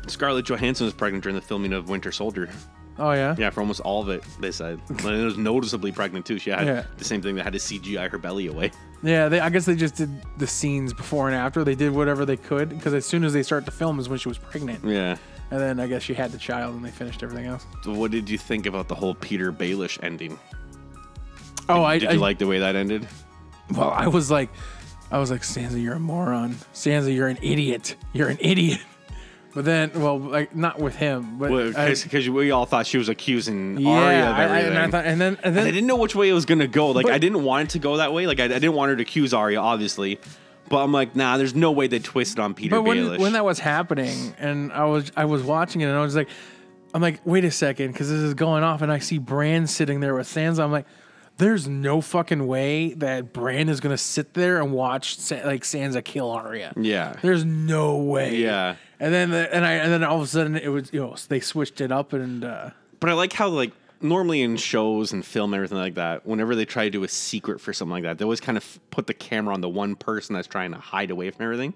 Scarlett Johansson was pregnant during the filming of Winter Soldier. Oh yeah, yeah, for almost all of it. They said and it was noticeably pregnant too. She had the same thing. They had to CGI her belly away. Yeah, I guess they just did the scenes before and after. They did whatever they could because as soon as they start to film is when she was pregnant. Yeah, and then I guess she had the child and they finished everything else. So what did you think about the whole Peter Baelish ending? Did you like the way that ended? Well, I was like, Sansa, you're a moron. Sansa, you're an idiot. You're an idiot. But then, not with him, but because we all thought she was accusing Arya of everything. And then I didn't know which way it was gonna go. Like, I didn't want it to go that way. Like, I didn't want her to accuse Arya, obviously. But I'm like, nah, there's no way they twisted on Peter Baelish. When that was happening, and I was watching it, and I was like, wait a second, because this is going off, and I see Bran sitting there with Sansa. I'm like, there's no fucking way that Bran is gonna sit there and watch Sansa kill Arya. Yeah, there's no way. Yeah, and then all of a sudden it was they switched it up and. But I like how normally in shows and film and everything like that, whenever they try to do a secret for something like that, they always kind of put the camera on the one person that's trying to hide away from everything.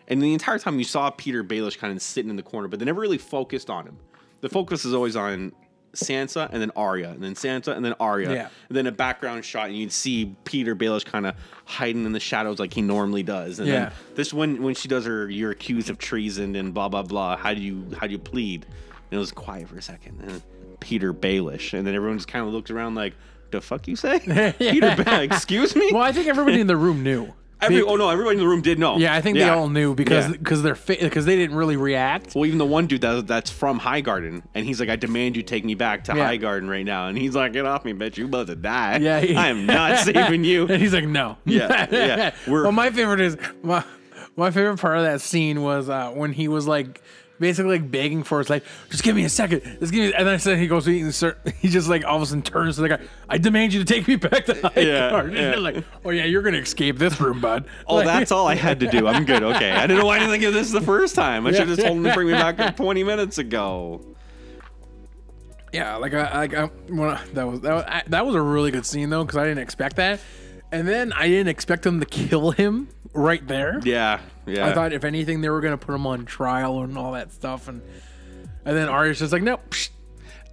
And the entire time you saw Peter Baelish kind of sitting in the corner, but they never really focused on him. the focus is always on Sansa and then Arya, and then Sansa and then Arya, and then a background shot, and you'd see Peter Baelish kind of hiding in the shadows like he normally does. And then this when she does her, you're accused of treason and blah blah blah. How do you plead? And it was quiet for a second, and Peter Baelish, and then everyone just kind of looked around like, "The fuck you say?" Peter Baelish, excuse me. Well, I think everybody in the room knew. Everybody in the room did know. Yeah, I think they all knew because they didn't really react. Well, even the one dude that's from Highgarden, and he's like, "I demand you take me back to Highgarden right now," and he's like, "Get off me, bitch! You about to die. Yeah, I am not saving you." And he's like, "No." Yeah. Well, my favorite part of that scene was when he was like, basically like begging for us, like, just give me a second. Just give me. And then he goes to eat and he just like all of a sudden turns to the guy. I demand you to take me back to Highgarden. And you're like, oh yeah, you're gonna escape this room, bud. Oh, like, that's all I had to do. I'm good. Okay. I didn't know why I didn't think of this the first time. I should have just told him to bring me back 20 minutes ago. Yeah, that was a really good scene though, because I didn't expect that, and then I didn't expect him to kill him right there. Yeah. I thought if anything they were gonna put him on trial and all that stuff, and then Arya's just like, nope.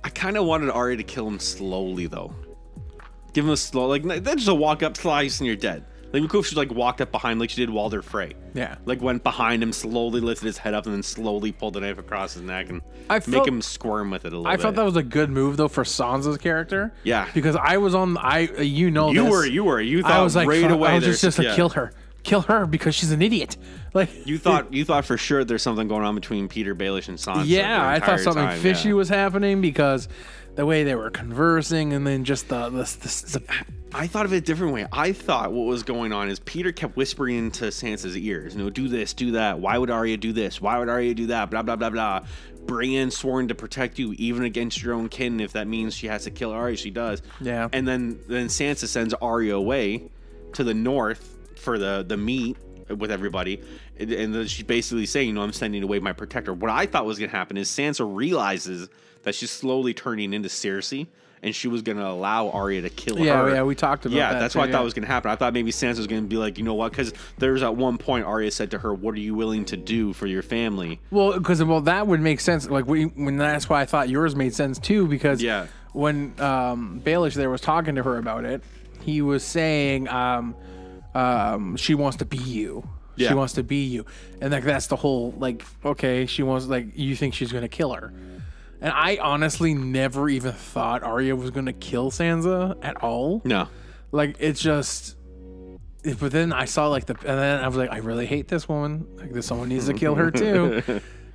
I kind of wanted Arya to kill him slowly though. Give him a slow, like then just a walk up, slice, and you're dead. Like, look if she like walked up behind, like she did Walder Frey. Yeah. Like went behind him, slowly lifted his head up, and then slowly pulled the knife across his neck and make him squirm with it a little bit. I felt that was a good move though for Sansa's character. Yeah. Because I was on, you thought I was like, right away. I was just like, kill her because she's an idiot. Like you thought for sure there's something going on between Peter Baelish and Sansa. Yeah, I thought something fishy was happening because the way they were conversing, and then just the I thought of it a different way. I thought what was going on is Peter kept whispering into Sansa's ears, do this, do that. Why would Arya do this? Why would Arya do that? Blah, blah, blah, blah. Brienne sworn to protect you even against your own kin. If that means she has to kill Arya, she does. Yeah. And then Sansa sends Arya away to the north for the meet with everybody. And she's basically saying, I'm sending away my protector. What I thought was going to happen is Sansa realizes that she's slowly turning into Cersei, and she was going to allow Arya to kill her. Yeah, we talked about that. Yeah, that's what I thought was going to happen. I thought maybe Sansa was going to be like, you know what? Because there's at one point Arya said to her, what are you willing to do for your family? Well, that would make sense. Like when that's why I thought yours made sense too, because when Baelish there was talking to her about it, he was saying she wants to be you. She wants to be you. And like that's the whole, like, okay, she wants, like, you think she's going to kill her. And I honestly never even thought Arya was going to kill Sansa at all. No. Like, it's just... But then I saw, like, and then I was like, I really hate this woman. Like, someone needs to kill her, too.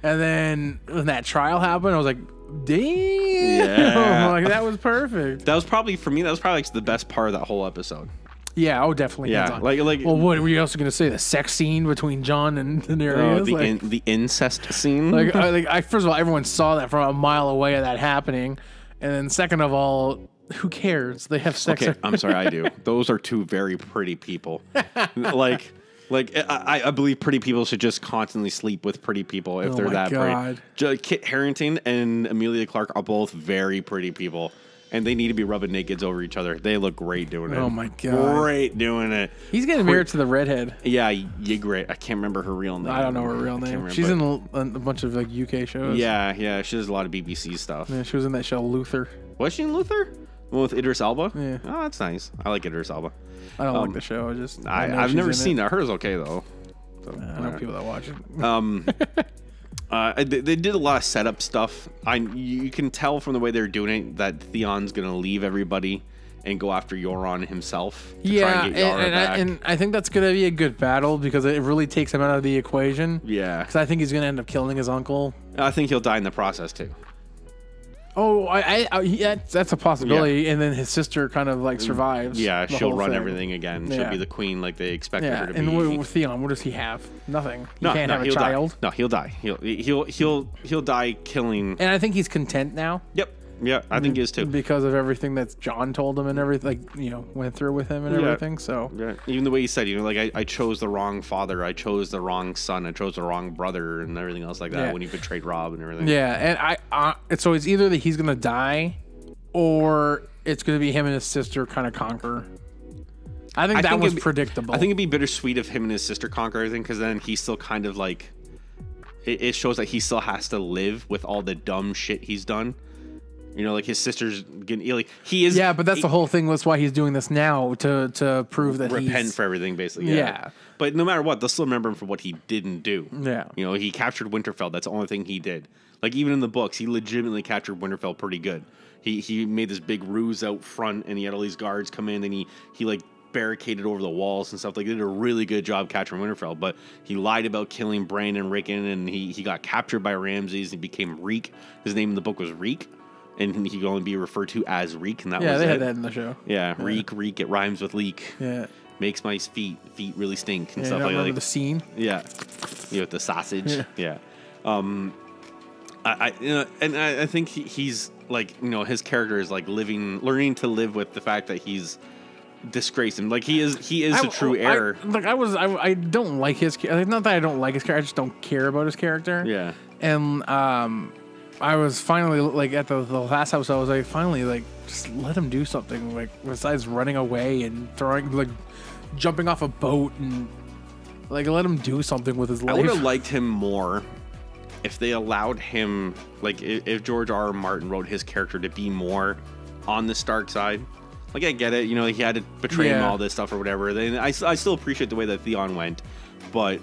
And then when that trial happened, I was like, damn. Yeah. Like, that was perfect. That was probably, for me, like, the best part of that whole episode. Yeah, definitely. Yeah, like. Well, what were you also going to say? The sex scene between Jon and Daenerys, the incest scene. First of all, everyone saw that from a mile away of that happening, and then second of all, who cares? They have sex. Okay, I'm sorry, I do. Those are two very pretty people. I believe pretty people should just constantly sleep with pretty people if they're that pretty. Kit Harington and Emilia Clarke are both very pretty people. And they need to be rubbing nakeds over each other. They look great doing it. Oh, my God. Great doing it. He's getting married to the redhead. Yeah, Ygritte. I can't remember her real name. I don't know her real name. She's in a bunch of, like, UK shows. Yeah. She does a lot of BBC stuff. Yeah, she was in that show, Luther. Was she in Luther? Well, with Idris Elba? Yeah. Oh, that's nice. I like Idris Elba. I don't like the show. I've never seen that. Hers okay, though. So, I know people that watch it. They did a lot of setup stuff. You can tell from the way they're doing it that Theon's going to leave everybody and go after Euron himself. Try and get Yara back. And I think that's going to be a good battle because it really takes him out of the equation. Yeah. Because I think he's going to end up killing his uncle. I think he'll die in the process, too. Oh, that's a possibility. Yeah. And then his sister kind of like survives. Yeah, she'll run everything again. She'll be the queen like they expected her to be. And with Theon, what does he have? Nothing. He can't have a child. No, he'll die. He'll die killing. And I think he's content now. Yep. Yeah, I think he is too. Because of everything that Jon told him and everything, like, went through with him and everything. So even the way he said, I chose the wrong father, I chose the wrong son, I chose the wrong brother, and everything else like that when he betrayed Robb and everything. Yeah, and so it's either that he's gonna die, or it's gonna be him and his sister kind of conquer. I think that was predictable. I think it'd be bittersweet if him and his sister conquer everything, because then he's still kind of like it shows that he still has to live with all the dumb shit he's done. You know, like his sister's getting like he is. Yeah, but that's the whole thing. That's why he's doing this now to prove that repent for everything, basically. Yeah. But no matter what, they'll still remember him for what he didn't do. Yeah. You know, he captured Winterfell. That's the only thing he did. Like even in the books, he legitimately captured Winterfell pretty good. He made this big ruse out front, and he had all these guards come in, and he like barricaded over the walls and stuff. Like, they did a really good job capturing Winterfell, but he lied about killing Bran and Rickon, and he got captured by Ramses and became Reek. His name in the book was Reek, and he could only be referred to as Reek, and that was they it. had that in the show. Yeah, Reek, it rhymes with leak. Yeah. Makes my feet really stink and Yeah, stuff you like that. Remember the scene? Yeah. You know, with the sausage. Yeah. I think he's like, you know, his character is like learning to live with the fact that he's disgraced him. Like he is a true heir. I don't like his character. Not that I don't like his character, I just don't care about his character. Yeah. And I was finally like at the last episode, I was like, finally, like, just let him do something, like, besides running away and throwing, like, jumping off a boat, and like, let him do something with his life. I would have liked him more if they allowed him, like, if George R.R. Martin wrote his character to be more on the Stark side. Like, I get it, you know, he had to betray him, all this stuff or whatever. I still appreciate the way that Theon went, but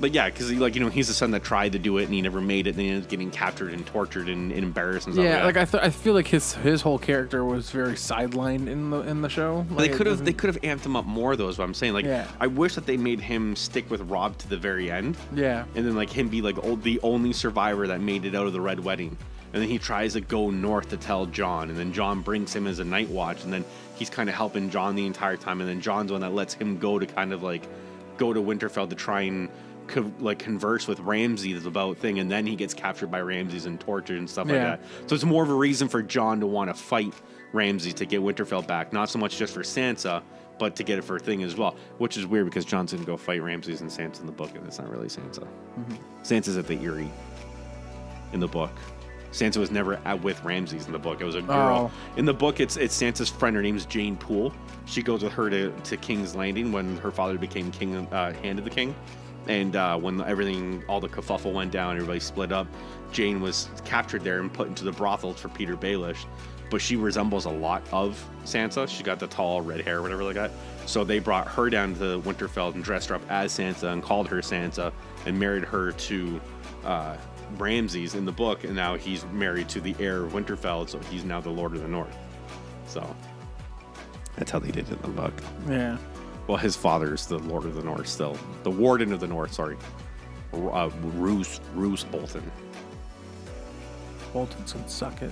yeah, because like, you know, he's the son that tried to do it and he never made it, and he ended up getting captured and tortured and embarrassed and stuff. Yeah, like I feel like his whole character was very sidelined in the show. Like, they could have amped him up more, though, is what I'm saying. Like, I wish that they made him stick with Robb to the very end. Yeah, and then like him be like the only survivor that made it out of the Red Wedding, and then he tries to go north to tell Jon, and then Jon brings him as a night watch, and then he's kind of helping Jon the entire time, and then Jon's the one that lets him go to kind of like go to Winterfell to try and like converse with Ramses about thing, and then he gets captured by Ramses and tortured and stuff like that. So it's more of a reason for Jon to want to fight Ramses to get Winterfell back, not so much just for Sansa, but to get it for a thing as well. Which is weird because Jon's gonna go fight Ramses and Sansa in the book, and it's not really Sansa. Sansa's at the Eyrie in the book. Sansa was never with Ramses in the book. It was a girl. In the book, it's Sansa's friend. Her name's Jane Poole. She goes with her to King's Landing when her father became king, Hand of the King. And when all the kerfuffle went down, everybody split up, Jane was captured there and put into the brothel for Peter Baelish. But she resembles a lot of Sansa. She got the tall red hair, whatever like that. So they brought her down to Winterfell and dressed her up as Sansa and called her Sansa and married her to Ramses in the book. And now he's married to the heir of Winterfell, so he's now the Lord of the North. So that's how they did it in the book. Yeah. Well, his father's the Lord of the North still. The Warden of the North, sorry. Roose Bolton. Bolton's can suck it.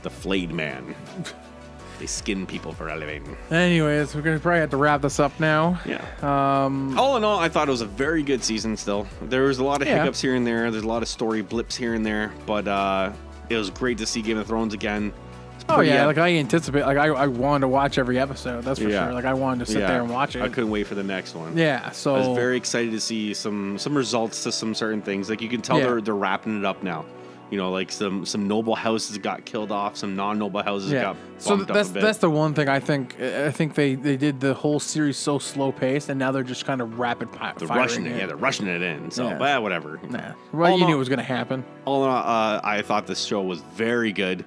The Flayed Man. They skin people for a living. Anyways, we're going to probably have to wrap this up now. Yeah. All in all, I thought it was a very good season still. There was a lot of hiccups here and there. There's a lot of story blips here and there. But it was great to see Game of Thrones again. Like I anticipate, like I wanted to watch every episode. That's for sure. Like I wanted to sit there and watch it. I couldn't wait for the next one. Yeah, so I was very excited to see some results to some certain things. Like you can tell they're wrapping it up now. You know, like some noble houses got killed off, some non-noble houses got bumped up a bit. That's the one thing I think they did the whole series so slow paced, and now they're just kind of rapid firing. They're rushing it in. So whatever. Nah. Well, you knew it was going to happen. All in all, I thought this show was very good.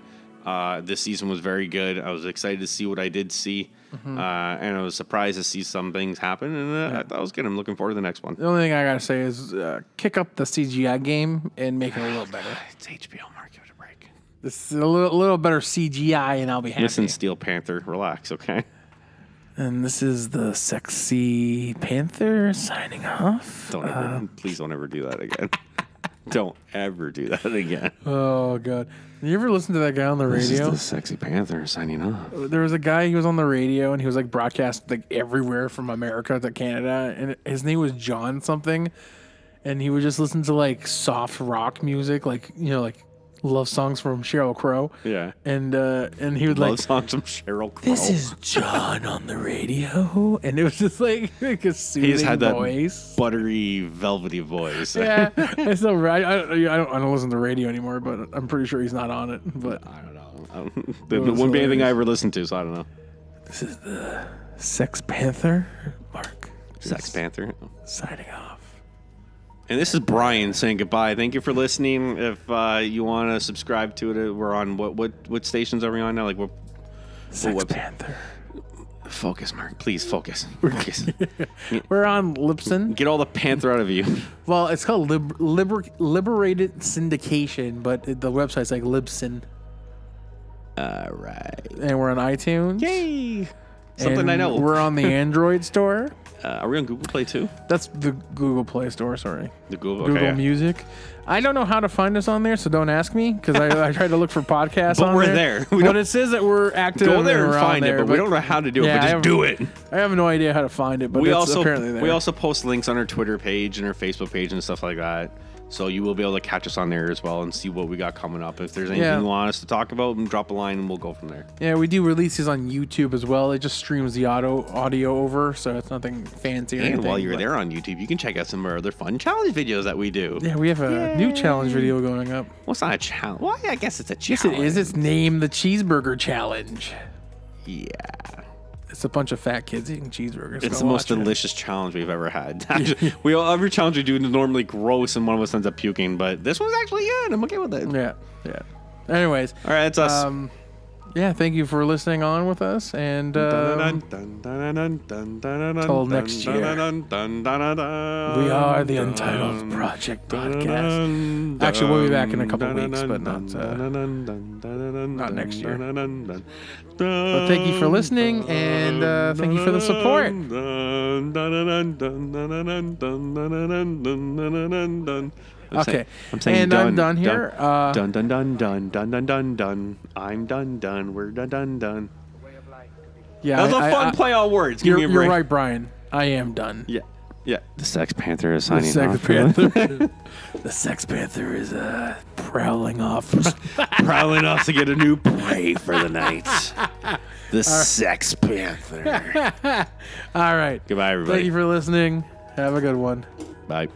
This season was very good. I was excited to see what I did see, and I was surprised to see some things happen, and I thought it was good. I'm looking forward to the next one. The only thing I gotta say is kick up the CGI game and make it a little better. It's HBO, Mark. Give it a break. This is a little better CGI, and I'll be happy. Listen, Steel Panther, relax, okay? And this is the Sexy Panther signing off. Please don't ever do that again. Don't ever do that again. Oh, God. You ever listen to that guy on the radio? This is the Sexy Panther signing off. There was a guy, he was on the radio, and he was like broadcast like everywhere from America to Canada, and his name was John something, and he would just listen to like soft rock music, like, you know, like love songs from Sheryl Crow. Yeah. And he would love songs from Sheryl Crow. This is John on the radio, and it was just like a soothing voice. That buttery, velvety voice. Yeah. It's so right. I don't listen to radio anymore, but I'm pretty sure he's not on it. But I don't know. There wouldn't be anything I ever listened to, so I don't know. This is the Sex Panther, Mark. Sex Panther. Signing off. And this is Brian saying goodbye. Thank you for listening. If you want to subscribe to it, we're on what stations are we on now? Like what? Sex Panther. Focus, Mark. Please focus. We're on Libsyn. Get all the Panther out of you. Well, it's called Liberated Syndication, but the website's like Libsyn. All right. And we're on iTunes. Yay! Something and I know. We're on the Android store. Are we on Google Play too? That's the Google Play Store, sorry. The Google Music. I don't know how to find us on there, so don't ask me, because I tried to look for podcasts on there. But we're there. But it says that we're active. Go there and find it, but we don't know how to do it, but just do it. I have no idea how to find it, but it's apparently there. We also post links on our Twitter page and our Facebook page and stuff like that. So you will be able to catch us on there as well and see what we got coming up. If there's anything you want us to talk about, drop a line and we'll go from there. Yeah, we do releases on YouTube as well. It just streams the audio over, so it's nothing fancy or anything. And while you're there on YouTube, you can check out some of our other fun challenge videos that we do. Yeah, we have a new challenge video going up. Well, it's not a challenge. Well, I guess it's a challenge. Yes, it is. It's named the Cheeseburger Challenge. Yeah. It's a bunch of fat kids eating cheeseburgers. It's the most delicious challenge we've ever had. Actually, every challenge we do is normally gross and one of us ends up puking, but this one's actually good. I'm okay with it. Yeah. Anyways. All right, it's us. Yeah, thank you for listening on with us, and till next year. We are the Untitled Project Podcast. Actually, we'll be back in a couple weeks, but not next year. But thank you for listening, and thank you for the support. Okay, I'm saying and done, I'm done here. Done. I'm done. We're done. Yeah, that was a fun play on words. You're right, Brian. I am done. Yeah. The Sex Panther is signing off. The Sex Panther is prowling off. Prowling off to get a new prey for the night. The Sex Panther. All right. Goodbye, everybody. Thank you for listening. Have a good one. Bye.